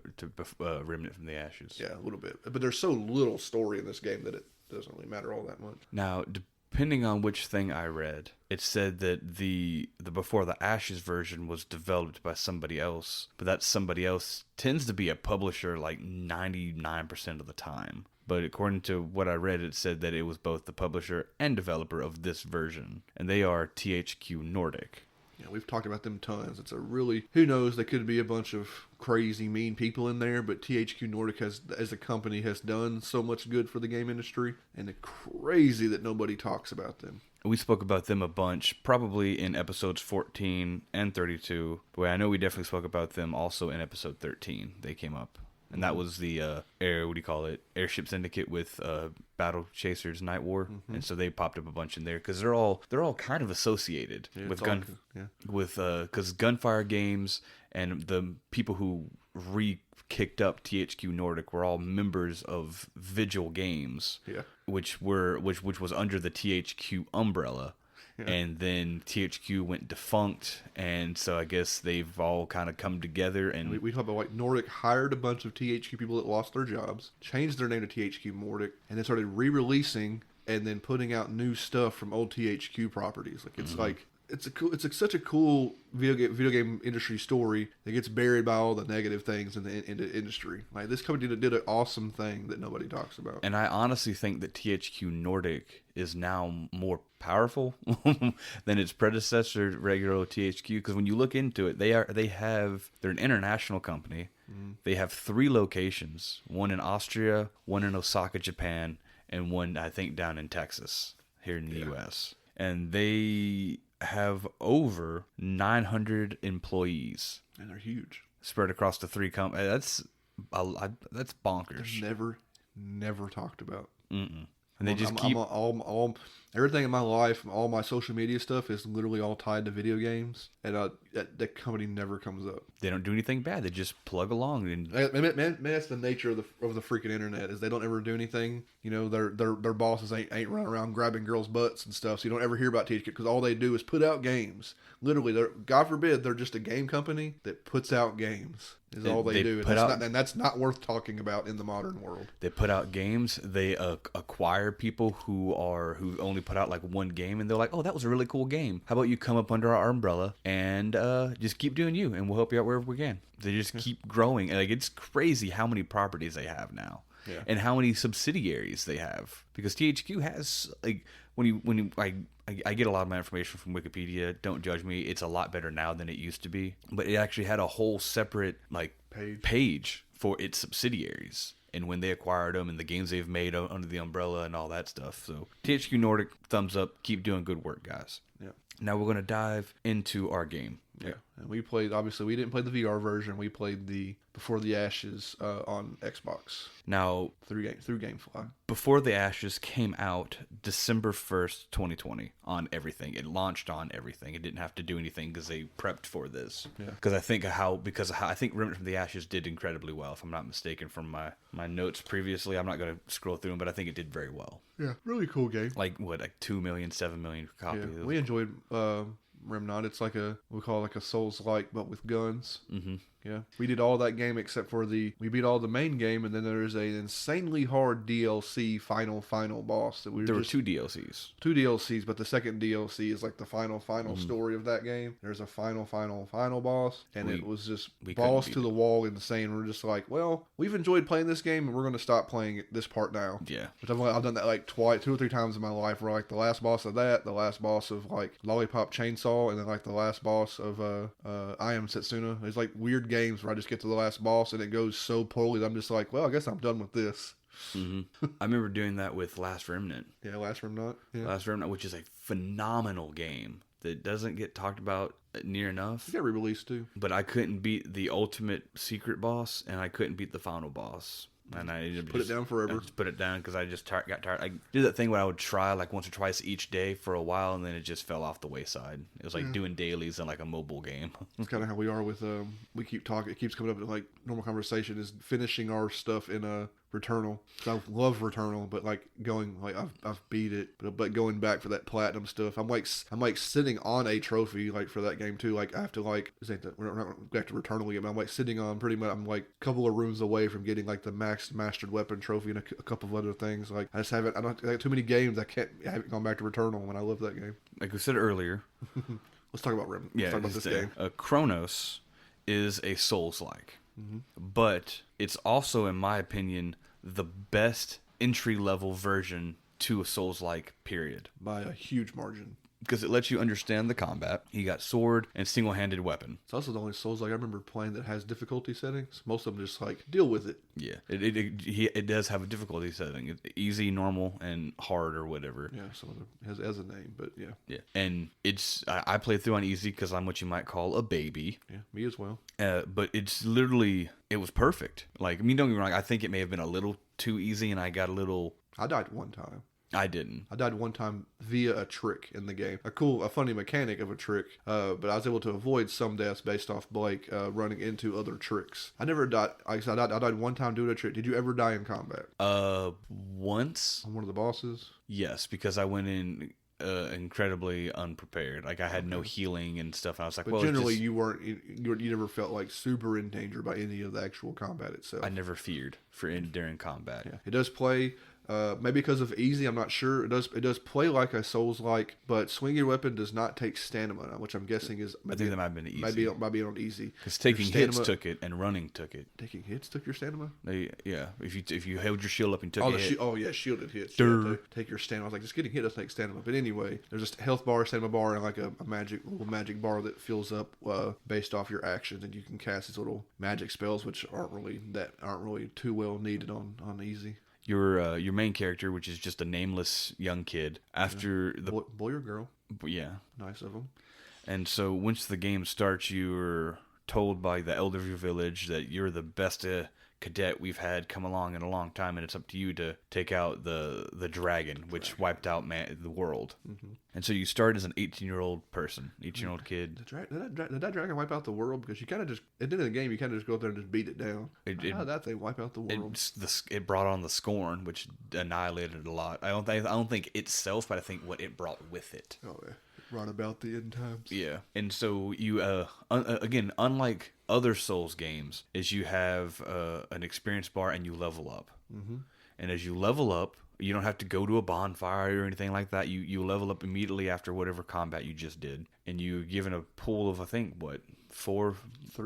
Remnant from the Ashes. Yeah, a little bit. But there's so little story in this game that it doesn't really matter all that much. Now, depending on which thing I read, it said that the Before the Ashes version was developed by somebody else, but that somebody else tends to be a publisher like 99% of the time. But according to what I read, it said that it was both the publisher and developer of this version, and they are THQ Nordic. Yeah, we've talked about them tons. It's a really, who knows, there could be a bunch of crazy, mean people in there, but THQ Nordic as a company has done so much good for the game industry, and it's crazy that nobody talks about them. We spoke about them a bunch, probably in episodes 14 and 32. But I know we definitely spoke about them also in episode 13. They came up. And that was the Airship Syndicate with Battle Chasers Night War, and so they popped up a bunch in there because they're all kind of associated with because Gunfire Games and the people who kicked up THQ Nordic were all members of Vigil Games, which was under the THQ umbrella. And then THQ went defunct, and so I guess they've all kind of come together. And we talk about like Nordic hired a bunch of THQ people that lost their jobs, changed their name to THQ Nordic, and then started re-releasing and then putting out new stuff from old THQ properties. Like it's like it's such a cool video game industry story that gets buried by all the negative things in the industry. Like this company did an awesome thing that nobody talks about. And I honestly think that THQ Nordic is now more powerful than its predecessor, regular THQ. Because when you look into it, they're an international company. Mm-hmm. They have 3 locations: one in Austria, one in Osaka, Japan, and one I think down in Texas here in the U.S. And they have over 900 employees, and they're huge, spread across the 3 companies. That's bonkers. They're never talked about. Mm-mm. And they just keep all everything in my life, all my social media stuff is literally all tied to video games, and that company never comes up. They don't do anything bad. They just plug along. And Man, that's the nature of the freaking internet, is they don't ever do anything. You know, their bosses ain't running around grabbing girls' butts and stuff. So you don't ever hear about THQ, because all they do is put out games. Literally, God forbid, they're just a game company that puts out games. Is all they do, and that's not worth talking about in the modern world. They put out games. They acquire people who only put out like one game, and they're like, "Oh, that was a really cool game. How about you come up under our umbrella and just keep doing you, and we'll help you out wherever we can." They just keep growing, and like it's crazy how many properties they have now, and how many subsidiaries they have. Because THQ has like I get a lot of my information from Wikipedia. Don't judge me. It's a lot better now than it used to be. But it actually had a whole separate like page for its subsidiaries and when they acquired them and the games they've made under the umbrella and all that stuff. So THQ Nordic, thumbs up. Keep doing good work, guys. Yeah. Now we're going to dive into our game. Yeah. And we played, obviously, we didn't play the VR version. We played the Before the Ashes on Xbox. Now, through GameFly. Before the Ashes came out December 1st, 2020 on everything. It launched on everything. It didn't have to do anything because they prepped for this. Yeah. Because I think I think Remnant from the Ashes did incredibly well, if I'm not mistaken from my notes previously. I'm not going to scroll through them, but I think it did very well. Yeah, really cool game. Like 2 million, 7 million copies. Yeah, we enjoyed Remnant. It's like we call it like a Souls-like, but with guns. Mm-hmm. Yeah, we did all that game except for we beat all the main game, and then there's an insanely hard DLC final boss that there were 2 DLCs. 2 DLCs, but the second DLC is like the final story of that game. There's a final boss, and it was just balls to the wall insane. We're just like, well, we've enjoyed playing this game, and we're going to stop playing this part now. Yeah, which I've done that like 2 or 3 times in my life. Where like the last boss of that, the last boss of like Lollipop Chainsaw, and then like the last boss of I Am Setsuna. There's like weird games where I just get to the last boss and it goes so poorly that I'm just like, well, I guess I'm done with this. Mm-hmm. I remember doing that with Last Remnant. Yeah, Last Remnant. Yeah. Last Remnant, which is a phenomenal game that doesn't get talked about near enough. It got re-released too. But I couldn't beat the ultimate secret boss, and I couldn't beat the final boss. And I just put it down forever. I just put it down because I just got tired. I did that thing where I would try like once or twice each day for a while, and then it just fell off the wayside. It was like doing dailies in like a mobile game. That's kind of how we are with we keep talking. It keeps coming up in like normal conversation is finishing our stuff in Returnal. I love Returnal, but like I've beat it, but going back for that platinum stuff, I'm like sitting on a trophy like for that game too. Like I have to we're not back to Returnal yet, but I'm like sitting on pretty much. I'm like a couple of rooms away from getting like the mastered weapon trophy and a couple of other things. Like I just haven't. I got too many games. I haven't gone back to Returnal when I love that game. Like we said earlier, let's talk about Remnant. Let's talk about this game. Chronos is a Souls-like. Mm-hmm. But it's also, in my opinion, the best entry-level version to a Souls-like, period. By a huge margin. Because it lets you understand the combat. You got sword and single-handed weapon. It's also the only Souls-like I remember playing that has difficulty settings. Most of them just like, deal with it. Yeah, it does have a difficulty setting. It's easy, normal, and hard or whatever. Yeah, so it has a name, but yeah. Yeah, and I played through on easy because I'm what you might call a baby. Yeah, me as well. But it's literally, it was perfect. Like, I mean, don't get me wrong, I think it may have been a little too easy, and I got a little... I died one time. I didn't. I died one time via a trick in the game. A funny mechanic of a trick, but I was able to avoid some deaths based off Blake running into other tricks. I never died. I died one time doing a trick. Did you ever die in combat? Once. On one of the bosses? Yes, because I went in incredibly unprepared. Like I had no healing and stuff. And I was like, but generally you weren't. You never felt like super in danger by any of the actual combat itself. I never feared during combat. Yeah, it does play. Maybe because of easy, I'm not sure. It does play like a Souls-like, but swinging your weapon does not take stamina, which I'm guessing is. I think that might have been easy. Might be on easy. Because taking hits took it, and running took it. Taking hits took your stamina. Yeah, if you held your shield up and took a hit. Shielded hits. Yeah, take your stamina. I was like, just getting hit doesn't take stamina. But anyway, there's a health bar, stamina bar, and like a little magic bar that fills up based off your actions, and you can cast these little magic spells, which aren't really too well needed on easy. Your main character, which is just a nameless young kid, after the boy or girl, yeah, nice of them. And so once the game starts, you're told by the elder of your village that you're the best cadet we've had come along in a long time, and it's up to you to take out the dragon, which wiped out the world. Mm-hmm. And so you start as an 18-year-old person, 18-year-old kid. Did that dragon wipe out the world? Because you kind of just, at the end of the game, you kind of just go up there and just beat it down. How did that thing wipe out the world? It brought on the scorn, which annihilated a lot. I don't think itself, but I think what it brought with it. Oh, yeah. Brought about the end times. Yeah. And so you, again, unlike other Souls games, is you have an experience bar and you level up. Mm-hmm. And as you level up, you don't have to go to a bonfire or anything like that. You level up immediately after whatever combat you just did. And you're given a pool of, I think, 4?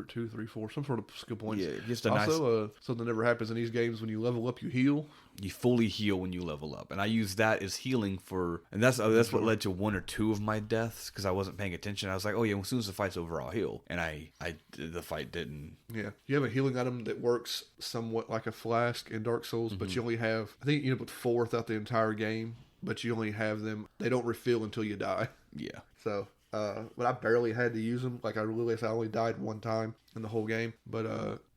2, 3, 4, some sort of skill points. Yeah, just also, something that never happens in these games, when you level up, you heal. You fully heal when you level up. And I use that as healing and that's what led to 1 or 2 of my deaths, because I wasn't paying attention. I was like, oh yeah, as soon as the fight's over, I'll heal. And the fight didn't. Yeah. You have a healing item that works somewhat like a flask in Dark Souls, but you only have, I think you end up with 4 throughout the entire game, but you only have them, they don't refill until you die. Yeah. So, but I barely had to use them. Like I only died 1 time in the whole game. But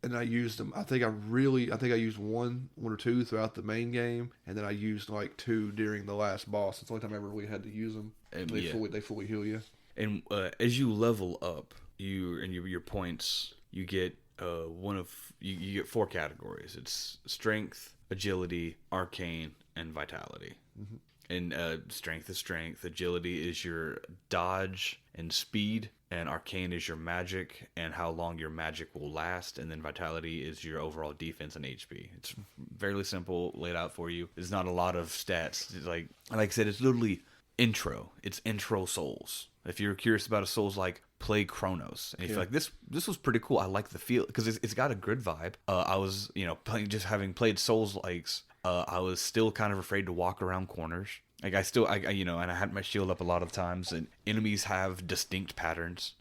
and I used them. I think I used one or 2 throughout the main game, and then I used like 2 during the last boss. It's the only time I ever really had to use them. They fully heal you. And as you level up, your points, you get you get 4 categories. It's strength, agility, arcane, and vitality. Mm-hmm. And strength is strength, agility is your dodge and speed, and arcane is your magic and how long your magic will last, and then vitality is your overall defense and HP. It's fairly simple, laid out for you. There's not a lot of stats. It's like I said, it's literally intro. It's intro Souls. If you're curious about a Souls, like, play Chronos, and you feel like this was pretty cool. I like the feel because it's got a good vibe. I was having played Souls likes. I was still kind of afraid to walk around corners. Like and I had my shield up a lot of times, and enemies have distinct patterns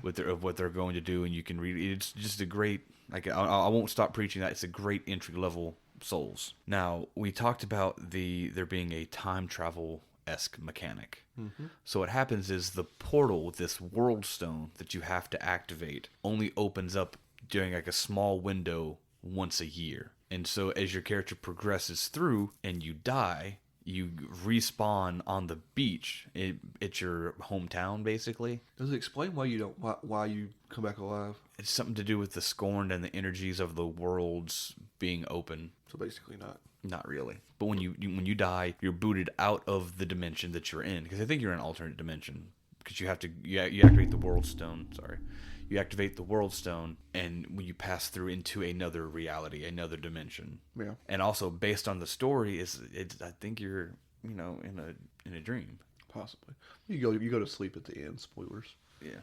of what they're going to do, and you can read. It's just a great, I won't stop preaching that. It's a great entry level Souls. Now, we talked about there being a time travel-esque mechanic. Mm-hmm. So what happens is the portal, this world stone that you have to activate, only opens up during like a small window once a year. And so as your character progresses through and you die, you respawn on the beach at your hometown, basically. Does it explain why you come back alive? It's something to do with the scorn and the energies of the worlds being open. So basically not. Not really. But when you die, you're booted out of the dimension that you're in. Because I think you're in an alternate dimension. Because you activate the world stone. Sorry. You activate the world stone, and when you pass through into another reality, another dimension. Yeah. And also, based on the story, I think you're in a dream. Possibly. You go to sleep at the end. Spoilers. Yeah.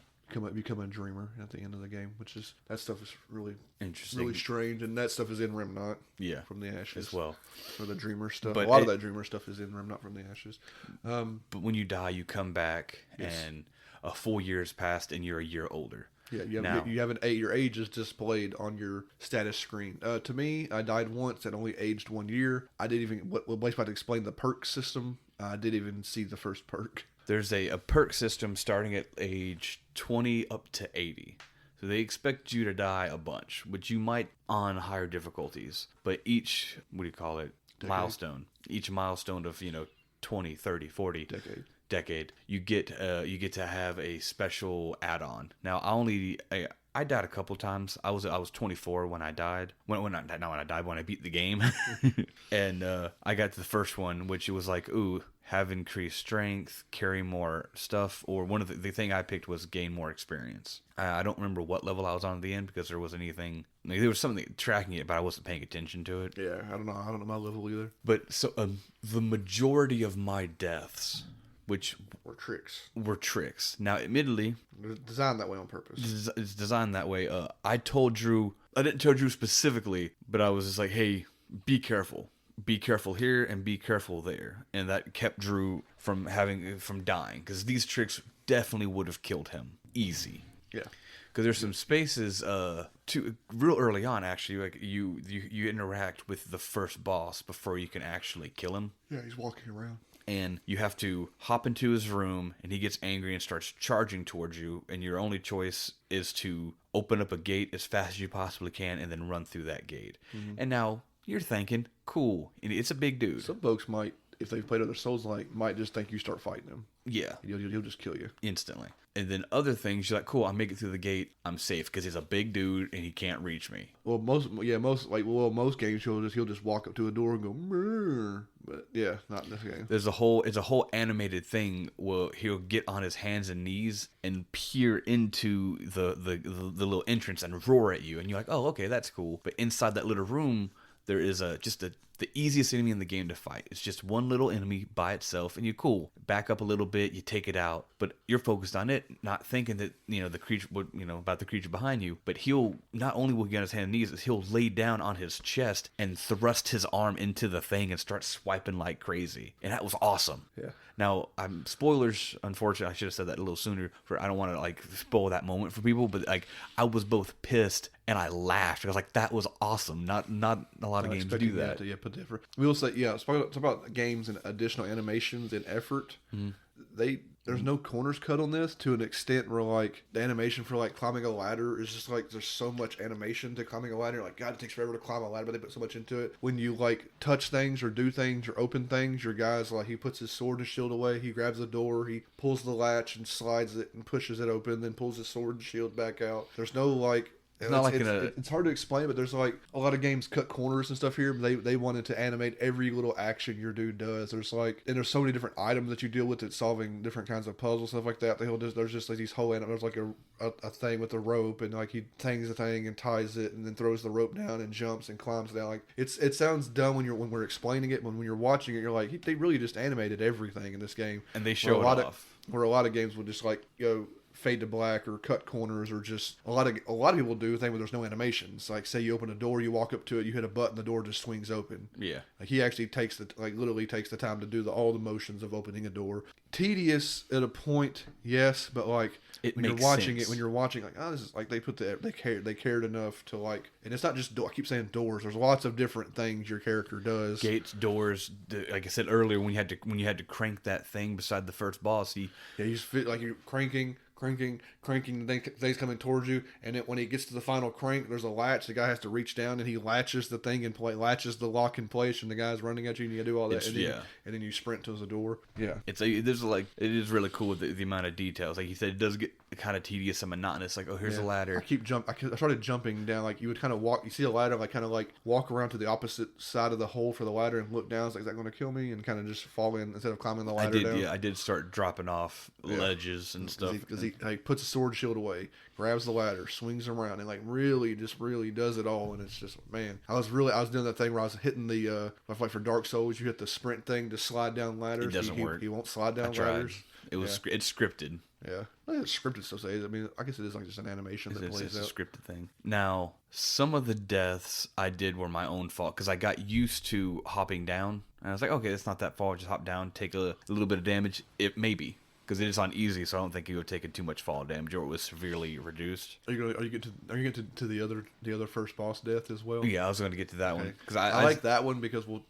Become a dreamer at the end of the game, that stuff is really interesting, really strange, and that stuff is in Remnant. Yeah. From the Ashes as well. For the dreamer stuff, but a lot of that dreamer stuff is in Remnant from the Ashes. But when you die, you come back, and a full year has passed, and you're a year older. Yeah, you have your age is displayed on your status screen. To me, I died once and only aged 1 year. I didn't even, what Blake's about to explain the perk system, I didn't even see the first perk. There's a perk system starting at age 20 up to 80. So they expect you to die a bunch, which you might on higher difficulties. But each, milestone, each milestone of, 20, 30, 40... decade, you get to have a special add-on. Now, I died a couple times. I was 24 when I died. When I beat the game. And I got to the first one, which was like, have increased strength, carry more stuff, or one of the thing I picked was gain more experience. I don't remember what level I was on at the end because there wasn't anything. There was something tracking it, but I wasn't paying attention to it. Yeah, I don't know my level either. But so the majority of my deaths, which were tricks. Now, admittedly, designed that way on purpose. It's designed that way. I didn't tell Drew specifically, but I was just like, hey, be careful. Be careful here and be careful there. And that kept Drew from dying, because these tricks definitely would have killed him. Easy. Yeah. Because there's some spaces real early on, actually, like you interact with the first boss before you can actually kill him. Yeah, he's walking around. and you have to hop into his room, and he gets angry and starts charging towards you, and your only choice is to open up a gate as fast as you possibly can and then run through that gate. And now you're thinking, cool, and it's a big dude. Some folks might, if they've played other Souls-like, might just think you start fighting him. Yeah. He'll just kill you. Instantly. And then other things, you're like, cool, I'll make it through the gate. I'm safe because he's a big dude and he can't reach me. Well, most games he'll just walk up to a door and go, "Mrr." But yeah, not in this game. It's a whole animated thing where he'll get on his hands and knees and peer into the little entrance and roar at you, and you're like, oh, okay, that's cool. But inside that little room, there is the easiest enemy in the game to fight. It's just one little enemy by itself, and you're cool. Back up a little bit, you take it out, but you're focused on it, not thinking that the creature about the creature behind you. But he'll not only will he get on his hands and knees, he'll lay down on his chest and thrust his arm into the thing and start swiping like crazy, and that was awesome. Yeah. Now, spoilers, unfortunately, I should have said that a little sooner. I don't want to spoil that moment for people, but I was both pissed and I laughed. I was like, that was awesome. Not a lot of games do that. Put different. We will say, it's about games and additional animations and effort. There's no corners cut on this to an extent where like the animation for like climbing a ladder is just like there's so much animation to climbing a ladder. Like, God, it takes forever to climb a ladder, but they put so much into it. When you like touch things or do things or open things, your guy's like, he puts his sword and shield away, he grabs the door, he pulls the latch and slides it and pushes it open, then pulls his sword and shield back out. There's no like it's hard to explain, but there's like a lot of games cut corners and stuff here. They wanted to animate every little action your dude does. There's so many different items that you deal with that's solving different kinds of puzzles, stuff like that. There's just like these whole there's like a thing with a rope, and like he tangs the thing and ties it and then throws the rope down and jumps and climbs down. Like it sounds dumb when we're explaining it, when you're watching it, you're like, they really just animated everything in this game. And they show it off. Where a lot of games will just like go fade to black or cut corners, or just a lot of people do a thing where there's no animations. Like, say you open a door, you walk up to it, you hit a button, the door just swings open. Yeah. Like, he actually literally takes the time to do all the motions of opening a door. Tedious at a point, yes, but like when you're watching like, oh, this is like they cared enough to like, and it's not just I keep saying doors. There's lots of different things your character does. Gates, doors. Like I said earlier, when you had to crank that thing beside the first boss, you just feel like you're cranking, the thing's coming towards you, and when he gets to the final crank, there's a latch. The guy has to reach down, and he latches the thing in place, latches the lock in place, and the guy's running at you, and you do all that, and then you sprint to the door. Yeah, it is really cool with the amount of details. Like you said, it does get kind of tedious and monotonous. Like, oh, here's a ladder. I started jumping down. Like, you would kind of walk. You see a ladder, like kind of like walk around to the opposite side of the hole for the ladder and look down. It's like, is that going to kill me? And kind of just fall in instead of climbing the ladder down. Yeah, I did start dropping off ledges and stuff. Because he puts a sword shield away, grabs the ladder, swings around, and like really does it all. And it's just, man, I was doing that thing where I was hitting the like for Dark Souls, you hit the sprint thing to slide down ladders. It doesn't work. He won't slide down ladders. It's scripted. Yeah, it's scripted. So say, I mean, I guess it is like just an animation that plays out. It's a scripted thing. Now, some of the deaths I did were my own fault because I got used to hopping down, and I was like, okay, it's not that far. Just hop down, take a little bit of damage. It maybe. Because it is on easy, so I don't think you would take too much fall damage, or it was severely reduced. Are you get to the other first boss death as well? Yeah, I was going to get to that one because I like that one because we'll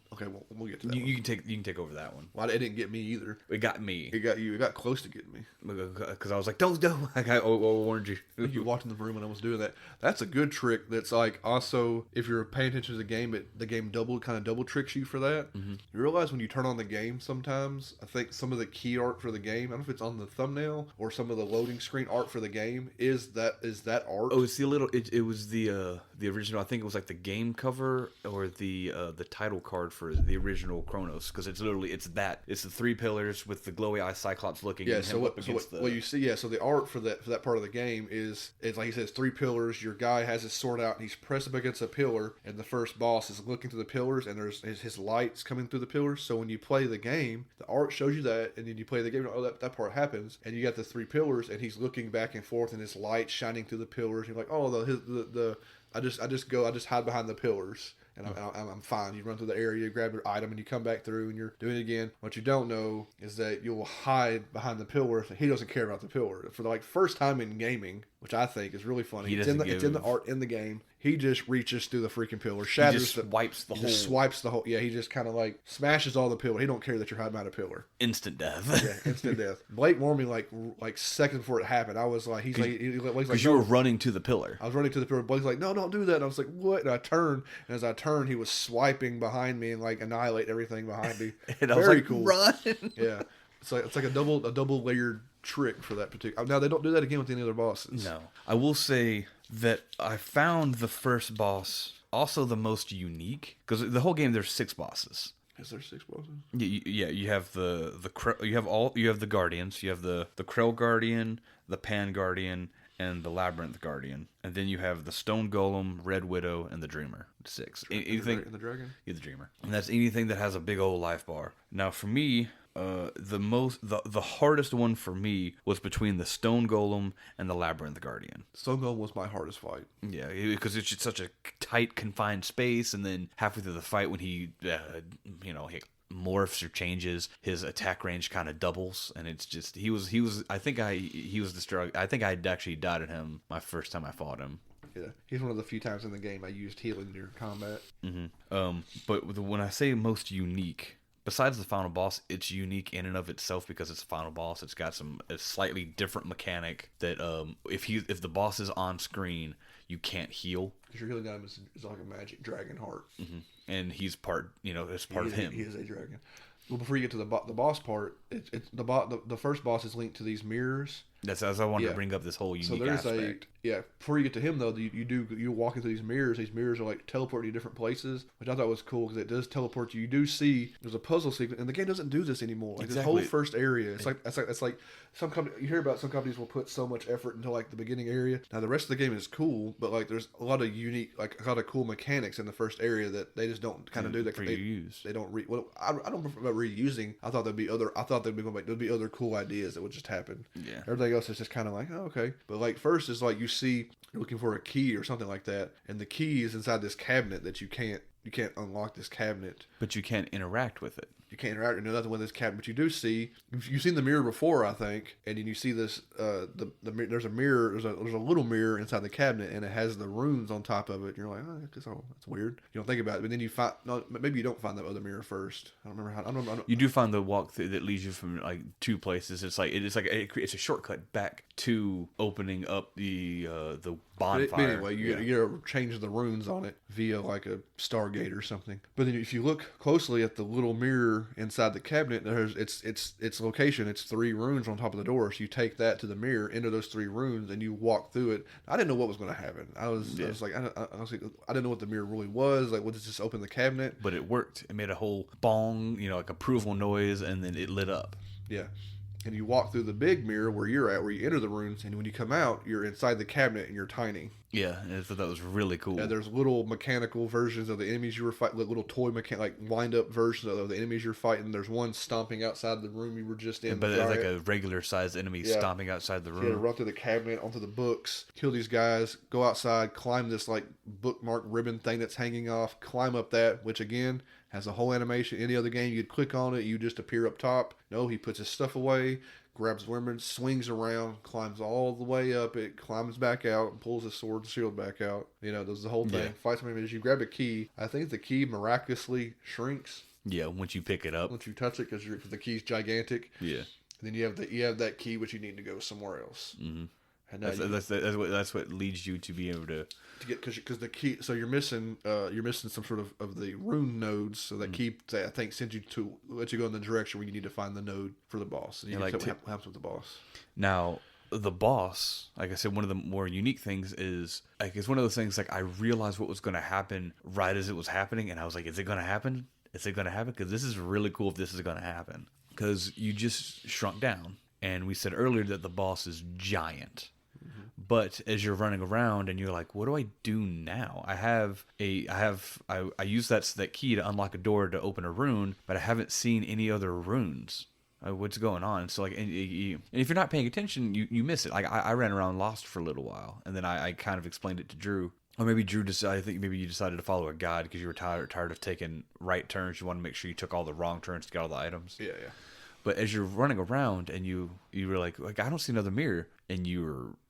get to that. You can take over that one. Well, it didn't get me either. It got me. It got you. It got close to getting me. Because I was like, don't. I warned you. You walked in the room when I was doing that. That's a good trick. That's like also if you're paying attention to the game, the game double tricks you for that. Mm-hmm. You realize when you turn on the game, sometimes I think some of the key art for the game, I don't know if it's on the thumbnail or some of the loading screen art for the game is that art. Oh, it's it was the original. I think it was like the game cover or the title card for the original Chronos, because it's the three pillars with the glowy eye Cyclops looking. Yeah. So what you see? Yeah. So the art for that part of the game is like he says, three pillars. Your guy has his sword out and he's pressed up against a pillar, and the first boss is looking through the pillars, and there's his lights coming through the pillars. So when you play the game, the art shows you that, and then you play the game. Oh, that part happens, and you got the three pillars, and he's looking back and forth, and his light shining through the pillars. You're like, oh, I just hide behind the pillars, and I'm fine. You run through the area, you grab your item, and you come back through, and you're doing it again. What you don't know is that you'll hide behind the pillar. He doesn't care about the pillar. For the first time in gaming, which I think is really funny. He It's in the art in the game. He just reaches through the freaking pillar, shatters he just swipes the whole. Just swipes the whole. Yeah, he just kind of like smashes all the pillar. He don't care that you're hiding behind a pillar. Instant death. Yeah, instant death. Blake warned me like seconds before it happened. I was like, Blake's like, you were running to the pillar. I was running to the pillar. Blake's like, no, don't do that. And I was like, what? And I turned, and as I turned, he was swiping behind me and like annihilate everything behind me. And I was like, cool. Run. Yeah, it's like a double layered trick for that particular. Now they don't do that again with any other bosses. No, I will say that I found the first boss also the most unique because the whole game there's 6 bosses. Is there 6 bosses? Yeah. You have you have the guardians. You have the Krell Guardian, the Pan Guardian, and the Labyrinth Guardian, and then you have the Stone Golem, Red Widow, and the Dreamer. 6. Anything. And the dragon. Yeah, the Dreamer, and that's anything that has a big old life bar. Now for me. The hardest one for me was between the Stone Golem and the Labyrinth Guardian. Stone Golem was my hardest fight. Yeah, because it's just such a tight, confined space, and then halfway through the fight, when he morphs or changes, his attack range kind of doubles, and it's just he was. I think I had actually died at him my first time I fought him. Yeah, he's one of the few times in the game I used healing near combat. Mm-hmm. But when I say most unique. Besides the final boss, it's unique in and of itself because it's a final boss. It's got a slightly different mechanic that if the boss is on screen, you can't heal. Because your healing item is like a magic dragon heart. Mm-hmm. And he's part, it's part of him. He is a dragon. Well, before you get to the boss part, the first boss is linked to these mirrors. That's as I wanted to bring up this whole unique aspect. Before you get to him though, you walk into these mirrors. These mirrors are like teleporting you to different places, which I thought was cool because it does teleport you. You do see there's a puzzle sequence, and the game doesn't do this anymore. Like this whole first area, it's like some company you hear about. Some companies will put so much effort into like the beginning area. Now the rest of the game is cool, but like there's a lot of unique, like a lot of cool mechanics in the first area that they just don't kind of do. That they don't I don't prefer about reusing. I thought there'd be other cool ideas that would just happen. Yeah. Everything else is just kind of like, oh, okay. But like first is like you see you're looking for a key or something like that, and the key is inside this cabinet that you can't unlock this cabinet. But you can't interact with it. You can't interact with nothing with this cabinet, but you do see. You've seen the mirror before, I think, and then you see this. There's a mirror. There's a little mirror inside the cabinet, and it has the runes on top of it. And you're like, oh, that's weird. You don't think about it, but then you find. No, maybe you don't find that other mirror first. I don't remember how. I don't. You do find the walkthrough that leads you from like 2 places. It's a shortcut back to opening up the bonfire. But anyway, you change the runes on it via like a Stargate or something. But then if you look closely at the little mirror inside the cabinet, there's its location. It's 3 runes on top of the door. So you take that to the mirror, enter those 3 runes, and you walk through it. I didn't know what was going to happen. I was like, I didn't know what the mirror really was. Like, what does this open the cabinet? But it worked. It made a whole bong, like approval noise, and then it lit up. Yeah. And you walk through the big mirror where you're at, where you enter the runes, and when you come out, you're inside the cabinet and you're tiny. Yeah, and I thought that was really cool. Yeah, there's little mechanical versions of the enemies you were fighting, little toy like wind-up versions of the enemies you're fighting. There's one stomping outside the room you were just in. Yeah, but it's like a regular-sized enemy stomping outside the room. You had to run through the cabinet, onto the books, kill these guys, go outside, climb this like bookmark ribbon thing that's hanging off, climb up that, which again has a whole animation. Any other game, you'd click on it, you just appear up top. No, he puts his stuff away, grabs women, swings around, climbs all the way up it, climbs back out, and pulls his sword and shield back out. Does the whole thing. Yeah. Fights him as you grab a key. I think the key miraculously shrinks. Yeah, once you pick it up. Once you touch it, because the key's gigantic. Yeah. And then you have that key, which you need to go somewhere else. Mm-hmm. And that's what leads you to be able to get, because the key. So you're missing some sort of the rune nodes. So that key, I think, sends you to let you go in the direction where you need to find the node for the boss. And you what happens with the boss. Now the boss, like I said, one of the more unique things is like it's one of those things like I realized what was going to happen right as it was happening, and I was like, is it going to happen? Is it going to happen? Because this is really cool if this is going to happen. Because you just shrunk down, and we said earlier that the boss is giant. But as you're running around and you're like, what do I do now? I use that key to unlock a door to open a rune, but I haven't seen any other runes. What's going on? So like, and if you're not paying attention, you miss it. Like I ran around lost for a little while, and then I kind of explained it to Drew. Or maybe Drew decided. I think maybe you decided to follow a guide because you were tired of taking right turns. You want to make sure you took all the wrong turns to get all the items. Yeah. But as you're running around and you were like I don't see another mirror, and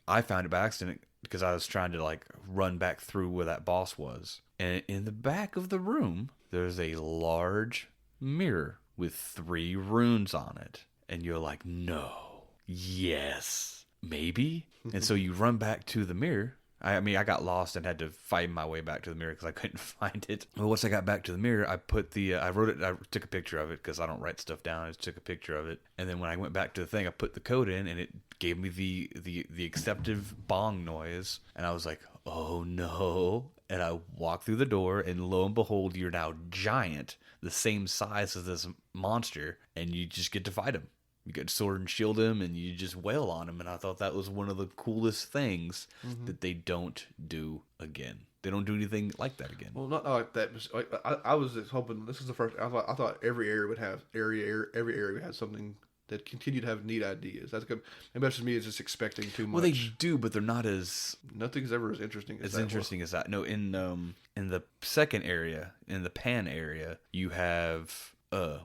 I found it by accident because I was trying to like run back through where that boss was. And in the back of the room, there's a large mirror with 3 runes on it. And you're like, no, yes, maybe. And so you run back to the mirror. I mean, I got lost and had to fight my way back to the mirror because I couldn't find it. But once I got back to the mirror, I put I wrote it, I took a picture of it because I don't write stuff down. I just took a picture of it. And then when I went back to the thing, I put the code in and it gave me the acceptive bong noise. And I was like, oh no. And I walked through the door and lo and behold, you're now giant, the same size as this monster. And you just get to fight him. You get sword and shield him, and you just wail on him. And I thought that was one of the coolest things that they don't do again. They don't do anything like that again. Well, not like that. Like, I was just hoping this is the first. I thought every area would have every area would have something that continued to have neat ideas. That's good. Maybe that's just me. Is just expecting too much. Well, they do, but they're not as nothing's ever as interesting as that. As that. No, in the second area, in the pan area, you have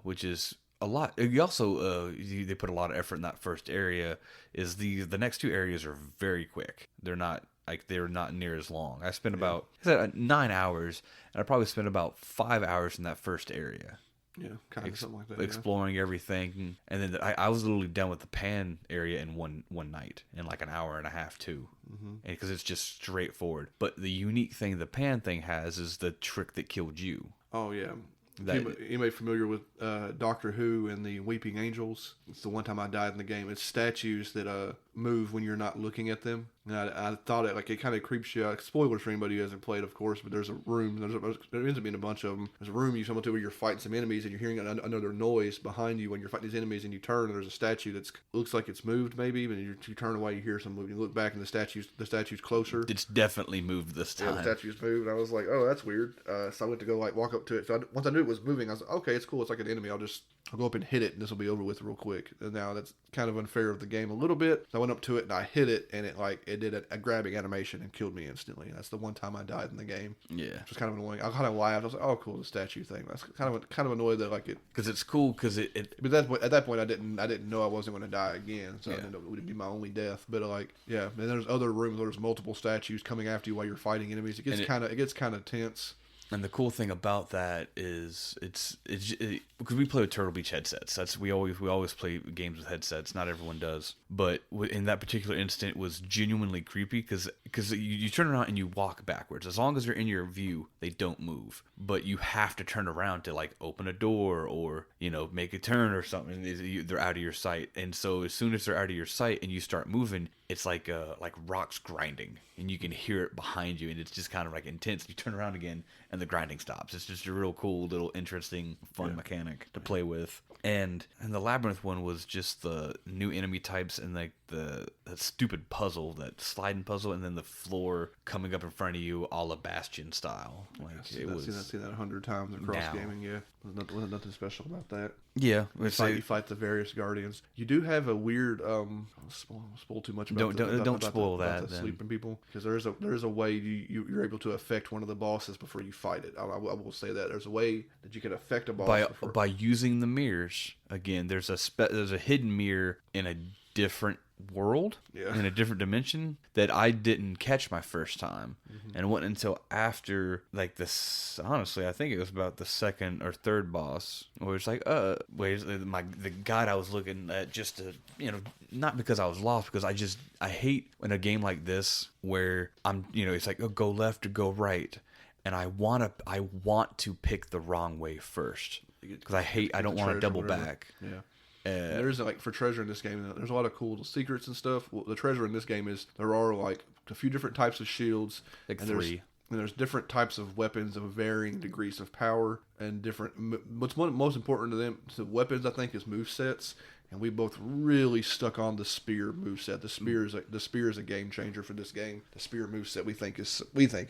which is a lot. You also they put a lot of effort in that first area. Is the next 2 areas are very quick. They're not near as long. I spent about 9 hours, and I probably spent about 5 hours in that first area. Yeah, kind of something like that. Exploring everything, and then I was literally done with the pan area in one night, in like an hour and a half too, and because it's just straightforward. But the unique thing the pan thing has is the trick that killed you. Oh yeah. Anybody familiar with Doctor Who and the Weeping Angels? It's the one time I died in the game. It's statues that move when you're not looking at them. And I thought it kind of creeps you out. Spoilers for anybody who hasn't played, of course, but there's a room. There ends up being a bunch of them. There's a room you come to where you're fighting some enemies and you're hearing another noise behind you when you're fighting these enemies, and you turn and there's a statue that looks like it's moved maybe, but you turn away, you hear some movement. You look back and the statue's closer. It's definitely moved this time. Yeah, the statue's moved. And I was like, oh, that's weird. So I went to go walk up to it. So once I knew it was moving, I was like, okay, it's cool. It's like an enemy. I'll go up and hit it, and this will be over with real quick. And now that's kind of unfair of the game a little bit. So I went up to it and I hit it, and it did a grabbing animation and killed me instantly. And that's the one time I died in the game. Yeah, which was kind of annoying. I kind of laughed. I was like, oh, cool, the statue thing. That's kind of annoyed that because it's cool because it. But at that point, I didn't know I wasn't going to die again, so I didn't know it would be my only death. But and there's other rooms where there's multiple statues coming after you while you're fighting enemies. It gets kind of tense. And the cool thing about that is it's because we play with Turtle Beach headsets. We always play games with headsets. Not everyone does, but in that particular instant, it was genuinely creepy because you turn around and you walk backwards. As long as they're in your view, they don't move. But you have to turn around to like open a door or make a turn or something. They're out of your sight, and so as soon as they're out of your sight and you start moving, it's like rocks grinding, and you can hear it behind you, and it's just kind of like intense. You turn around again, and the grinding stops. It's just a real cool, little, interesting, fun mechanic to play with. And the labyrinth one was just the new enemy types and like that stupid puzzle, that sliding puzzle, and then the floor coming up in front of you, a la Bastion style. I've seen that 100 times across gaming. Yeah, wasn't nothing special about that. Yeah, you fight the various guardians. You do have a weird. Spoil too much about don't spoil the sleeping people, because there is a way you're able to affect one of the bosses before you fight it. I will say that there's a way that you can affect a boss by using the mirrors. Again, there's a hidden mirror in a different world, in a different dimension, that I didn't catch my first time, and it wasn't until after this. Honestly, I think it was about the second or third boss where it's like, the guide I was looking at, just to not because I was lost, because I hate in a game like this where I'm it's like, oh, go left or go right, and I want to pick the wrong way first because I don't want to double back. Yeah. There isn't for treasure in this game. There's a lot of cool secrets and stuff. Well, the treasure in this game is there are a few different types of shields, and 3. There's different types of weapons of varying degrees of power and different. What's most important to them, to weapons, I think, is movesets. And we both really stuck on the spear moveset. The spear is a game changer for this game. The spear moveset we think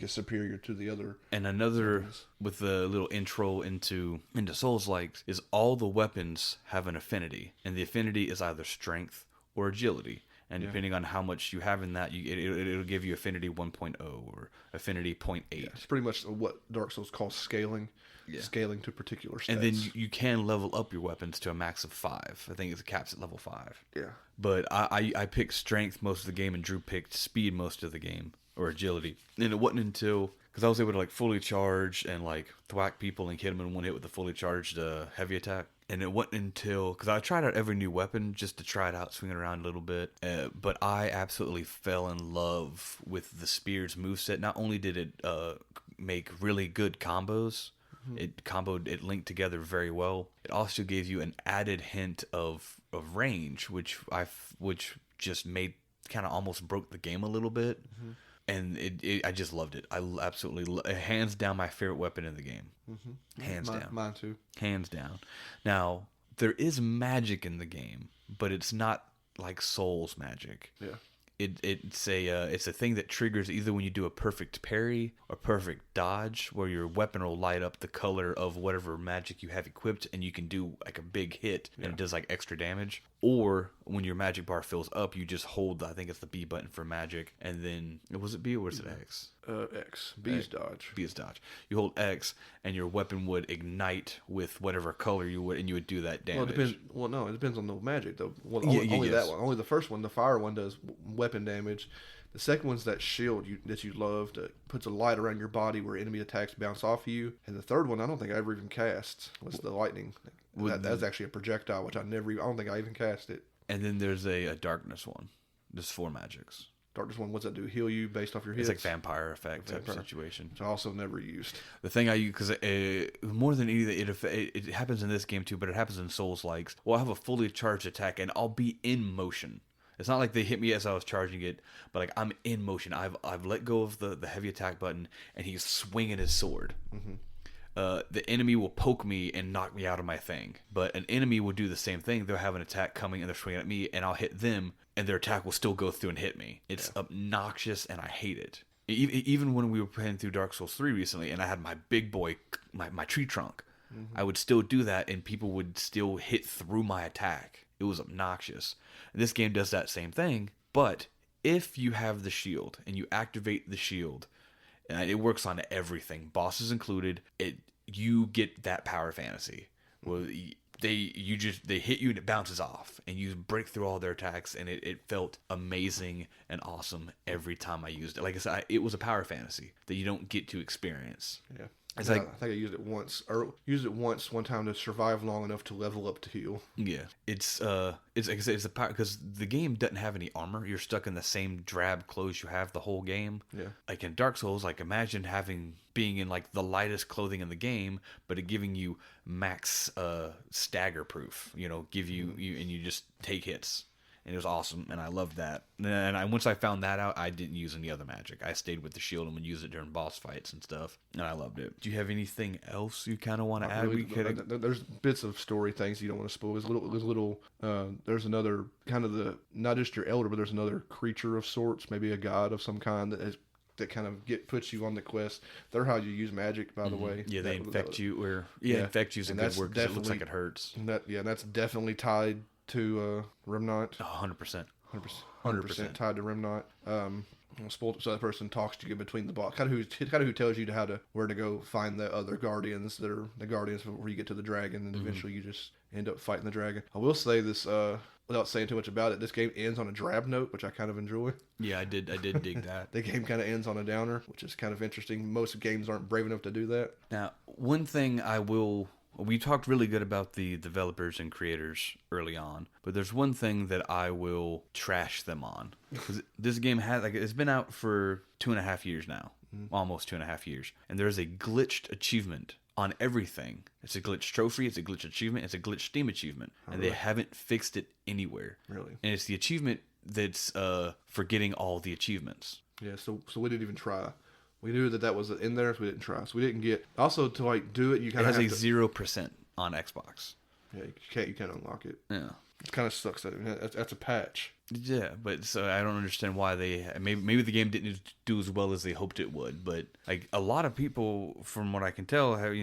is superior to the other. And another weapons. With the little intro into Souls-likes is all the weapons have an affinity, and the affinity is either strength or agility. And depending on how much you have in that, it'll give you affinity 1.0 or affinity 0.8. Yeah, it's pretty much what Dark Souls calls scaling. Yeah. Scaling to particular stats. And then you can level up your weapons to a max of 5. I think it caps at level 5. Yeah. But I picked strength most of the game, and Drew picked speed most of the game, or agility. And it wasn't until, because I was able to like fully charge and like thwack people and hit them in one hit with the fully charged heavy attack. And it wasn't until, because I tried out every new weapon just to try it out, swing it around a little bit. But I absolutely fell in love with the Spear's moveset. Not only did it make really good combos, it linked together very well. It also gave you an added hint of range, which just made, kind of almost broke the game a little bit. And I just loved it. I absolutely hands down my favorite weapon in the game. Hands down. Mine too. Hands down. Now, there is magic in the game, but it's not like Souls magic. Yeah. It's a thing that triggers either when you do a perfect parry or perfect dodge, where your weapon will light up the color of whatever magic you have equipped, and you can do like a big hit, and it does like extra damage. Or when your magic bar fills up, you just hold, I think it's the B button for magic, and then, was it B or was it X? X. B's dodge. B's dodge. You hold X, and your weapon would ignite with whatever color you would, and you would do that damage. Well, it depends. Well, no, it depends on the magic though. Well, Yeah, only yes. that one. Only the first one, the fire one, does weapon damage. The second one's that shield that you love, that puts a light around your body where enemy attacks bounce off of you. And the third one, I don't think I ever even cast, was the lightning. That's actually a projectile, which I don't think I even cast it. And then there's a darkness one. There's 4 magics. Darkness one, what's that do? Heal you based off your hits? It's like vampire effect type situation. Which I also never used. The thing I use, because more than anything, it happens in this game too, but it happens in Souls likes. Well, I have a fully charged attack, and I'll be in motion. It's not like they hit me as I was charging it, but like I'm in motion. I've let go of the heavy attack button, and he's swinging his sword. The enemy will poke me and knock me out of my thing, but an enemy will do the same thing. They'll have an attack coming, and they're swinging at me, and I'll hit them, and their attack will still go through and hit me. It's obnoxious, and I hate it. Even when we were playing through Dark Souls 3 recently, and I had my big boy, my tree trunk, I would still do that, and people would still hit through my attack. It was obnoxious. And this game does that same thing, but if you have the shield and you activate the shield, it works on everything, bosses included. You get that power fantasy. Well, they hit you and it bounces off, and you break through all their attacks, and it felt amazing and awesome every time I used it. Like I said, it was a power fantasy that you don't get to experience. Yeah. It's I like, think I used it once, or used it once one time to survive long enough to level up to heal. yeah, it's like I said, it's a power, because the game doesn't have any armor. You're stuck in the same drab clothes you have the whole game. Yeah. Like in Dark Souls, like imagine being in like the lightest clothing in the game, but it giving you max stagger proof. Give you and you just take hits. And it was awesome, and I loved that. And once I found that out, I didn't use any other magic. I stayed with the shield and would use it during boss fights and stuff, and I loved it. Do you have anything else you kind of want to add? Really, there's bits of story things you don't want to spoil. There's another kind of not just your elder, but there's another creature of sorts, maybe a god of some kind that kind of puts you on the quest. They're how you use magic, by the way. Yeah, they infect you, or infect you is a good word because it looks like it hurts. That's definitely tied to Remnant. 100%. 100% tied to Remnant. So that person talks to you between the boss. Kind of who tells you where to go find the other guardians that are the guardians before you get to the dragon, and eventually you just end up fighting the dragon. I will say this, without saying too much about it, this game ends on a drab note, which I kind of enjoy. Yeah, I did dig that. The game kind of ends on a downer, which is kind of interesting. Most games aren't brave enough to do that. Now, one thing we talked really good about the developers and creators early on, but there's one thing that I will trash them on. Because this game it's been out for 2.5 years now, almost 2.5 years, and there's a glitched achievement on everything. It's a glitch trophy, it's a glitch achievement, it's a glitch Steam achievement, and they haven't fixed it anywhere. Really? And it's the achievement that's for getting all the achievements. Yeah, so we didn't even try. We knew that was in there, so we didn't try. So we didn't get. Also, to do it, you kind of have to. It has a 0% on Xbox. Yeah, you can't unlock it. Yeah. It kind of sucks. That's a patch. Yeah, but so I don't understand why maybe the game didn't do as well as they hoped it would. But like a lot of people, from what I can tell, have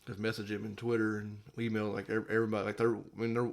just message him in Twitter and email, like everybody, like they're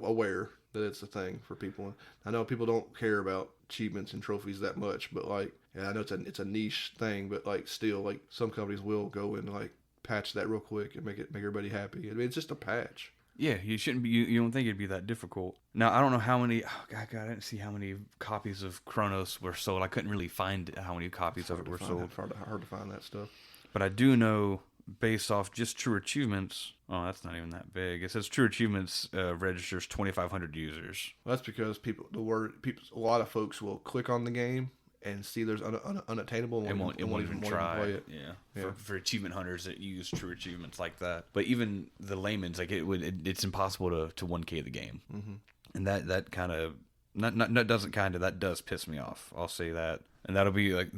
aware. that it's a thing for people. I know people don't care about achievements and trophies that much, but like, yeah, I know it's a niche thing, but like still, like some companies will go and like patch that real quick and make everybody happy. I mean, it's just a patch. Yeah, you shouldn't be. You don't think it'd be that difficult. Now, I don't know how many. Oh, God, I didn't see how many copies of Chronos were sold. I couldn't really find how many copies of it were sold. Hard to find that stuff. But I do know, based off just true achievements. Oh, that's not even that big. It says true achievements registers 2,500 users. Well, that's because a lot of folks will click on the game and see there's unattainable and won't even try play it. Yeah. For achievement hunters that use true achievements like that. But even the layman's, like it's impossible to 1K the game. Mm-hmm. And that kind of that does piss me off. I'll say that. And that'll be like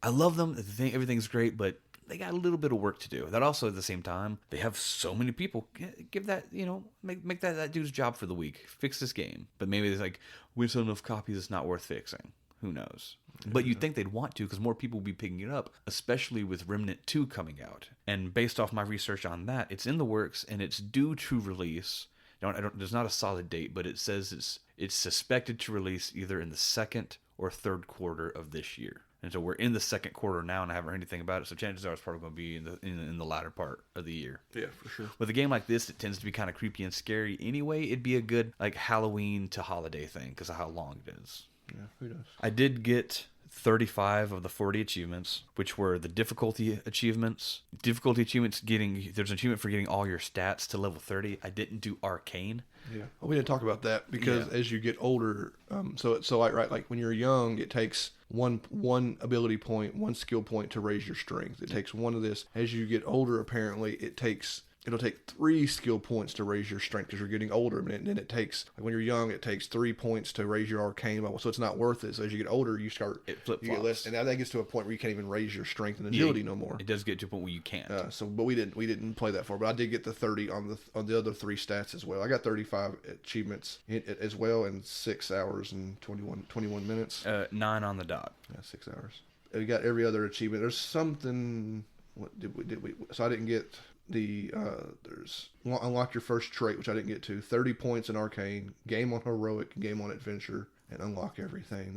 I love them. Everything's great, but they got a little bit of work to do. That also, at the same time, they have so many people. Give that, make that dude's job for the week. Fix this game. But maybe it's like, we sell enough copies, it's not worth fixing. Who knows? Yeah. But you'd think they'd want to, because more people will be picking it up, especially with Remnant 2 coming out. And based off my research on that, it's in the works, and it's due to release. There's not a solid date, but it says it's suspected to release either in the second or third quarter of this year. And so we're in the second quarter now, and I haven't heard anything about it. So chances are it's probably going to be in the latter part of the year. Yeah, for sure. With a game like this, it tends to be kind of creepy and scary anyway. It'd be a good like Halloween to holiday thing because of how long it is. Yeah, who knows? I did get 35 of the 40 achievements, which were the difficulty achievements. There's an achievement for getting all your stats to level 30. I didn't do arcane. Yeah, well, we didn't talk about that because as you get older, like when you're young, it takes one ability point, one skill point to raise your strength. It takes one of this. As you get older, apparently, it'll take 3 skill points to raise your strength because you're getting older. And then it takes, like when you're young, it takes 3 points to raise your arcane level. So it's not worth it. So as you get older, you get less. And now that gets to a point where you can't even raise your strength and agility no more. It does get to a point where you can't. But we didn't play that far. But I did get the 30 on the other 3 stats as well. I got 35 achievements as well in 6 hours and 21 minutes. 9 on the dot. Yeah, 6 hours. We got every other achievement. There's something. What did we? So I didn't get. There's unlock your first trait, which I didn't get to. 30 points in arcane, game on heroic, game on adventure, and unlock everything.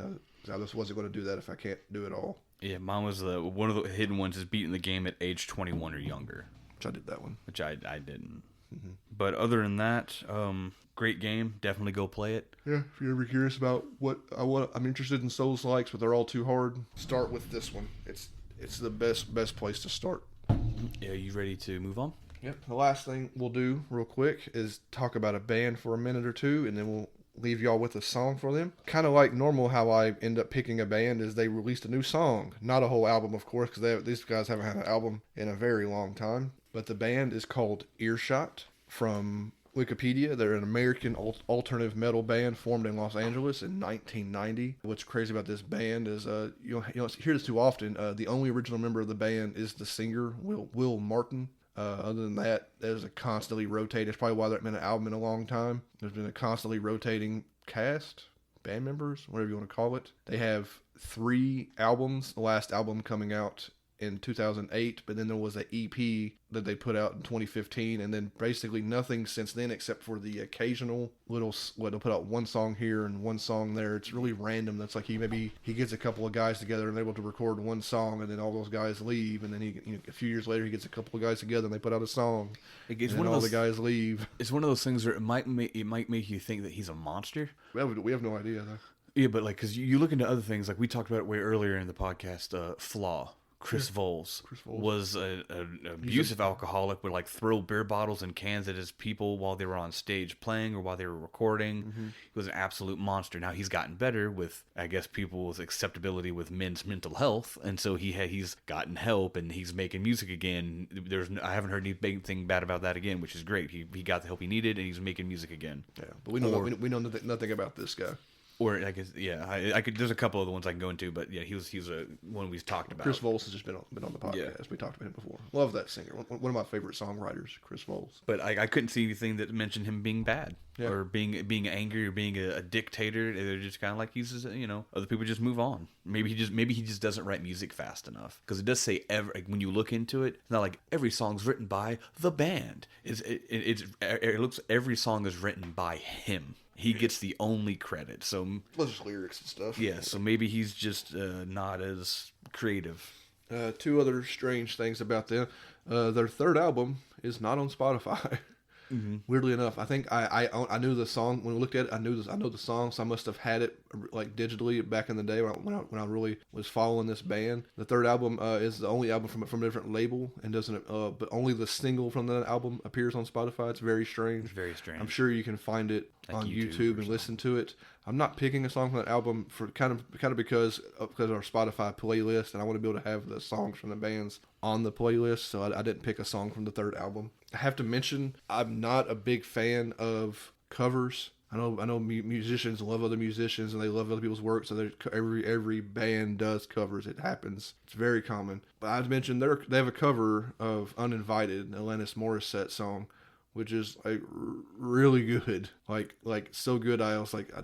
I just wasn't going to do that if I can't do it all. Yeah, mine was one of the hidden ones is beating the game at age 21 or younger. Which I did that one. Which I didn't. Mm-hmm. But other than that, great game. Definitely go play it. Yeah, if you're ever curious about what I'm interested in Souls-likes, but they're all too hard, start with this one. It's the best place to start. Are you ready to move on? Yep. The last thing we'll do real quick is talk about a band for a minute or two, and then we'll leave y'all with a song for them. Kind of like normal how I end up picking a band is they released a new song. Not a whole album, of course, because these guys haven't had an album in a very long time. But the band is called Earshot from Wikipedia. They're an American alternative metal band formed in Los Angeles in 1990. What's crazy about this band is you don't hear this too often. The only original member of the band is the singer Will Martin. Other than that, there's a constantly rotating. It's probably why there hasn't been an album in a long time. There's been a constantly rotating cast, band members, whatever you want to call it. They have 3 albums. The last album coming out in 2008, but then there was an EP that they put out in 2015, and then basically nothing since then except for the occasional they'll put out one song here and one song there. It's really random. That's like he gets a couple of guys together and they're able to record one song, and then all those guys leave, and then a few years later he gets a couple of guys together and they put out a song. It's one of those, the guys leave. It's one of those things where it might make you think that he's a monster. We have no idea though. Yeah, but like because you look into other things, like we talked about it way earlier in the podcast. Flaw. Chris Voles was an abusive alcoholic, would like throw beer bottles and cans at his people while they were on stage playing or while they were recording. Mm-hmm. He was an absolute monster. Now he's gotten better with, I guess, people's acceptability with men's mental health, and so he's gotten help and he's making music again. I haven't heard anything bad about that again, which is great. He got the help he needed and he's making music again. Yeah, but we know nothing about this guy. Or I guess, yeah, I could. There's a couple of the ones I can go into, but yeah, he was a one we've talked about. Chris Voles has just been on the podcast. Yeah. We talked about him before. Love that singer. One of my favorite songwriters, Chris Voles. But I couldn't see anything that mentioned him being bad or being angry or being a dictator. They're just kind of like he's just, other people just move on. Maybe he just doesn't write music fast enough, because it does say when you look into it, it's not like every song's written by the band. It looks every song is written by him. He gets the only credit. So just lyrics and stuff. Yeah, so maybe he's just not as creative. Two other strange things about them. Their third album is not on Spotify. Mm-hmm. Weirdly enough, I think I knew the song when we looked at it. I know the song, so I must have had it like digitally back in the day when I really was following this band. The third album is the only album from a different label, and doesn't but only the single from the album appears on Spotify. It's very strange. It's very strange. I'm sure you can find it on YouTube and listen to it. I'm not picking a song from that album for kind of because of our Spotify playlist, and I want to be able to have the songs from the bands on the playlist, so I didn't pick a song from the third album. I have to mention, I'm not a big fan of covers. I know musicians love other musicians and they love other people's work, so every band does covers. It happens. It's very common. But I mentioned they have a cover of Uninvited, an Alanis Morissette song, which is like really good, like so good. I was like, I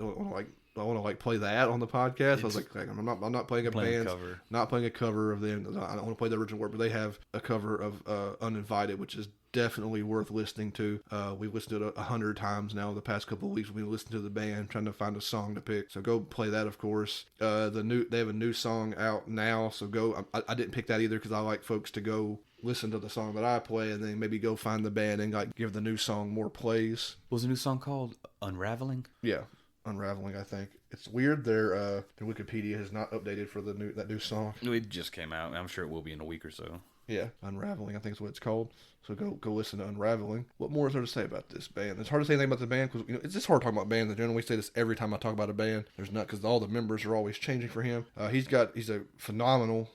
want to play that on the podcast. I was like I'm not playing cover. Not playing a cover of them. I don't want to play the original work, but they have a cover of Uninvited, which is definitely worth listening to. We've listened to it 100 times now the past couple of weeks. We've been listening to the band, trying to find a song to pick. So go play that, of course. They have a new song out now, so go. I didn't pick that either because I like folks to go listen to the song that I play and then maybe go find the band and like give the new song more plays. What was the new song called? Unraveling? Yeah, Unraveling, I think. It's weird their Wikipedia has not updated for that new song. It just came out. I'm sure it will be in a week or so. Yeah, Unraveling, I think is what it's called. So go listen to Unraveling. What more is there to say about this band? It's hard to say anything about the band because it's just hard talking about bands. Generally, we say this every time I talk about a band. There's not, because all the members are always changing for him. He's a phenomenal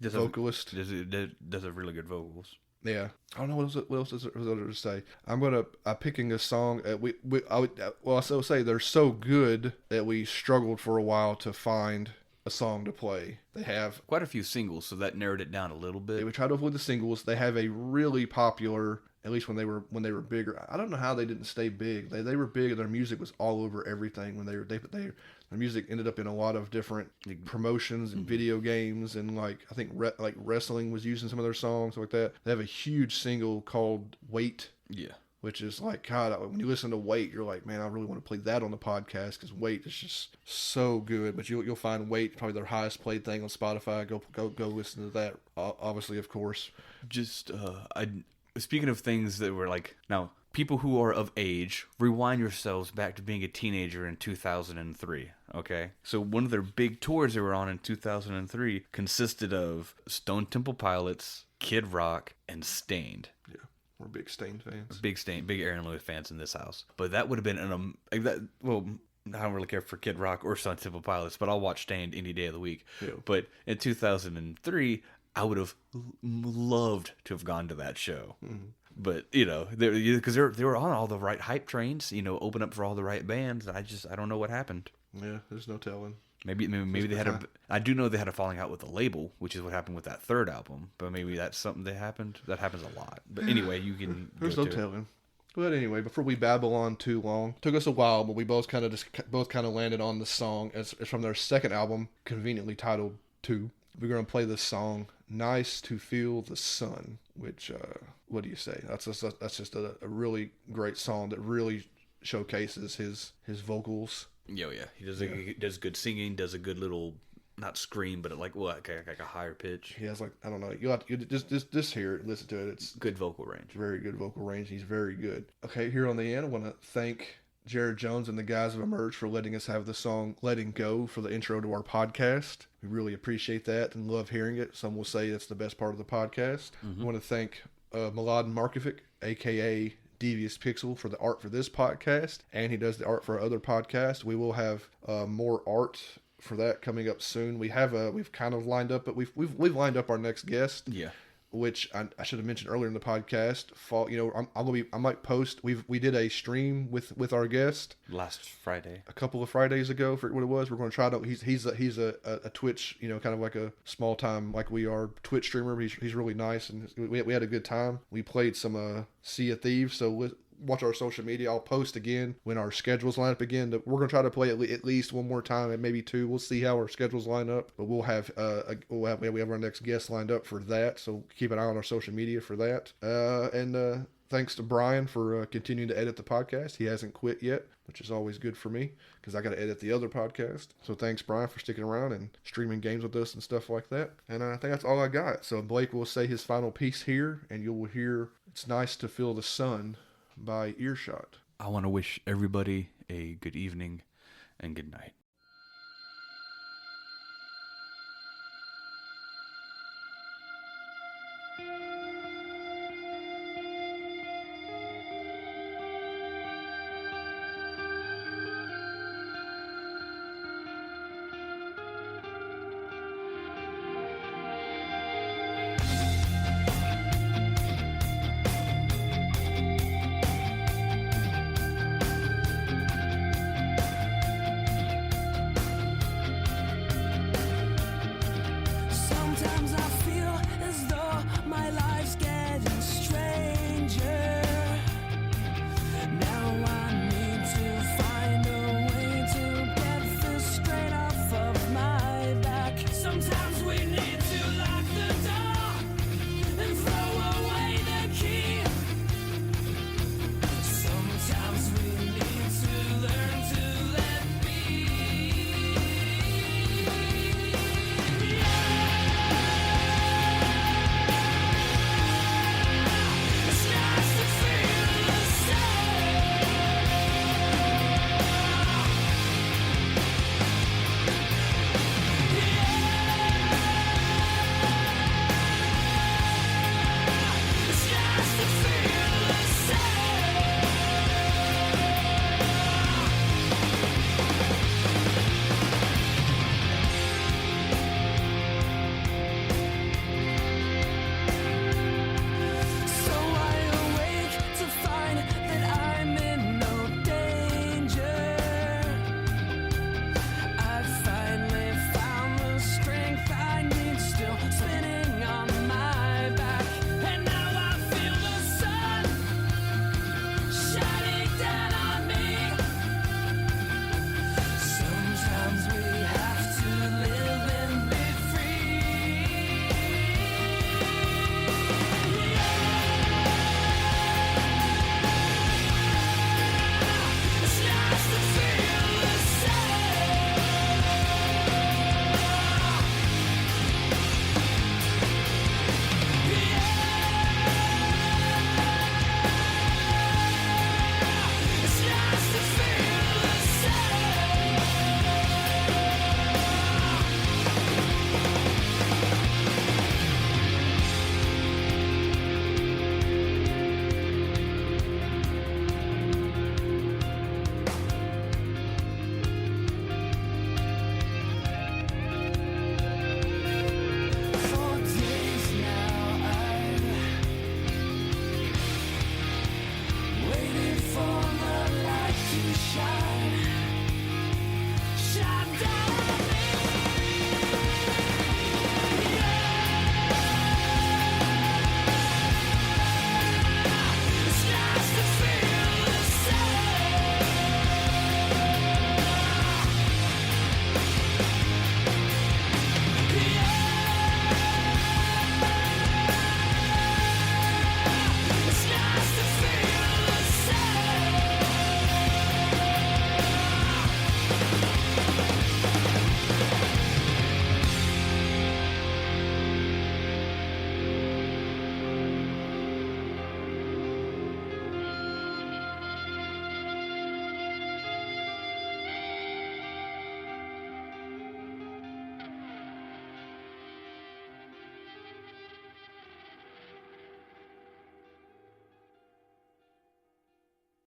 vocalist. Does a really good vocals. Yeah, I don't know what else is there to say. I'm picking a song. I still say they're so good that we struggled for a while to find a song to play. They have quite a few singles, so that narrowed it down a little bit. We tried to avoid the singles. They have a really popular, at least when they were bigger. I don't know how they didn't stay big. They were big, and their music was all over everything. When their music ended up in a lot of different promotions and video games, and I think wrestling was using some of their songs like that. They have a huge single called "Wait." Yeah. Which is like, God, when you listen to Wait, you're like, man, I really want to play that on the podcast because Wait is just so good. But you'll find Wait probably their highest played thing on Spotify. Go listen to that. Obviously, of course. Just speaking of things that were like, now people who are of age, rewind yourselves back to being a teenager in 2003. Okay, so one of their big tours they were on in 2003 consisted of Stone Temple Pilots, Kid Rock, and Stained. Yeah. We're big Stained fans. Big Aaron Lewis fans in this house. But that would have been I don't really care for Kid Rock or Stone Temple Pilots, but I'll watch Stained any day of the week. Yeah. But in 2003, I would have loved to have gone to that show. Mm-hmm. But because they were on all the right hype trains, open up for all the right bands. I don't know what happened. Yeah, there's no telling. Maybe they had I do know they had a falling out with the label, which is what happened with that third album. But maybe that's something that happened. That happens a lot. But anyway, you can. There's no telling. But anyway, before we babble on too long, took us a while, but we both kind of landed on the song. It's from their second album, conveniently titled 2. We're gonna play the song "Nice to Feel the Sun," which what do you say? That's just a really great song that really showcases his vocals. Yeah. He does good singing, does a good little, not scream, but like a higher pitch. He has I don't know. You just hear it, listen to it. It's good vocal range. Very good vocal range. He's very good. Okay, here on the end, I want to thank Jared Jones and the guys of Emerge for letting us have the song "Letting Go" for the intro to our podcast. We really appreciate that and love hearing it. Some will say it's the best part of the podcast. Mm-hmm. I want to thank Mladen Markovic, a.k.a. Devious.Pixel, for the art for this podcast, and he does the art for our other podcast. We will have more art for that coming up soon. We've kind of lined up, but we've lined up our next guest. Yeah. which I should have mentioned earlier in the podcast. I might post. We did a stream with our guest last Friday, a couple of Fridays ago. For what it was, we're going to try to. He's a Twitch, kind of like a small time like we are Twitch streamer. He's really nice, and we had a good time. We played some Sea of Thieves, so. Watch our social media. I'll post again when our schedules line up again. We're going to try to play at least one more time and maybe two. We'll see how our schedules line up. But we have our next guest lined up for that. So keep an eye on our social media for that. And thanks to Brian for continuing to edit the podcast. He hasn't quit yet, which is always good for me because I got to edit the other podcast. So thanks, Brian, for sticking around and streaming games with us and stuff like that. And I think that's all I got. So Blake will say his final piece here, and you will hear "It's Nice to Feel the Sun" by Earshot. I want to wish everybody a good evening and good night.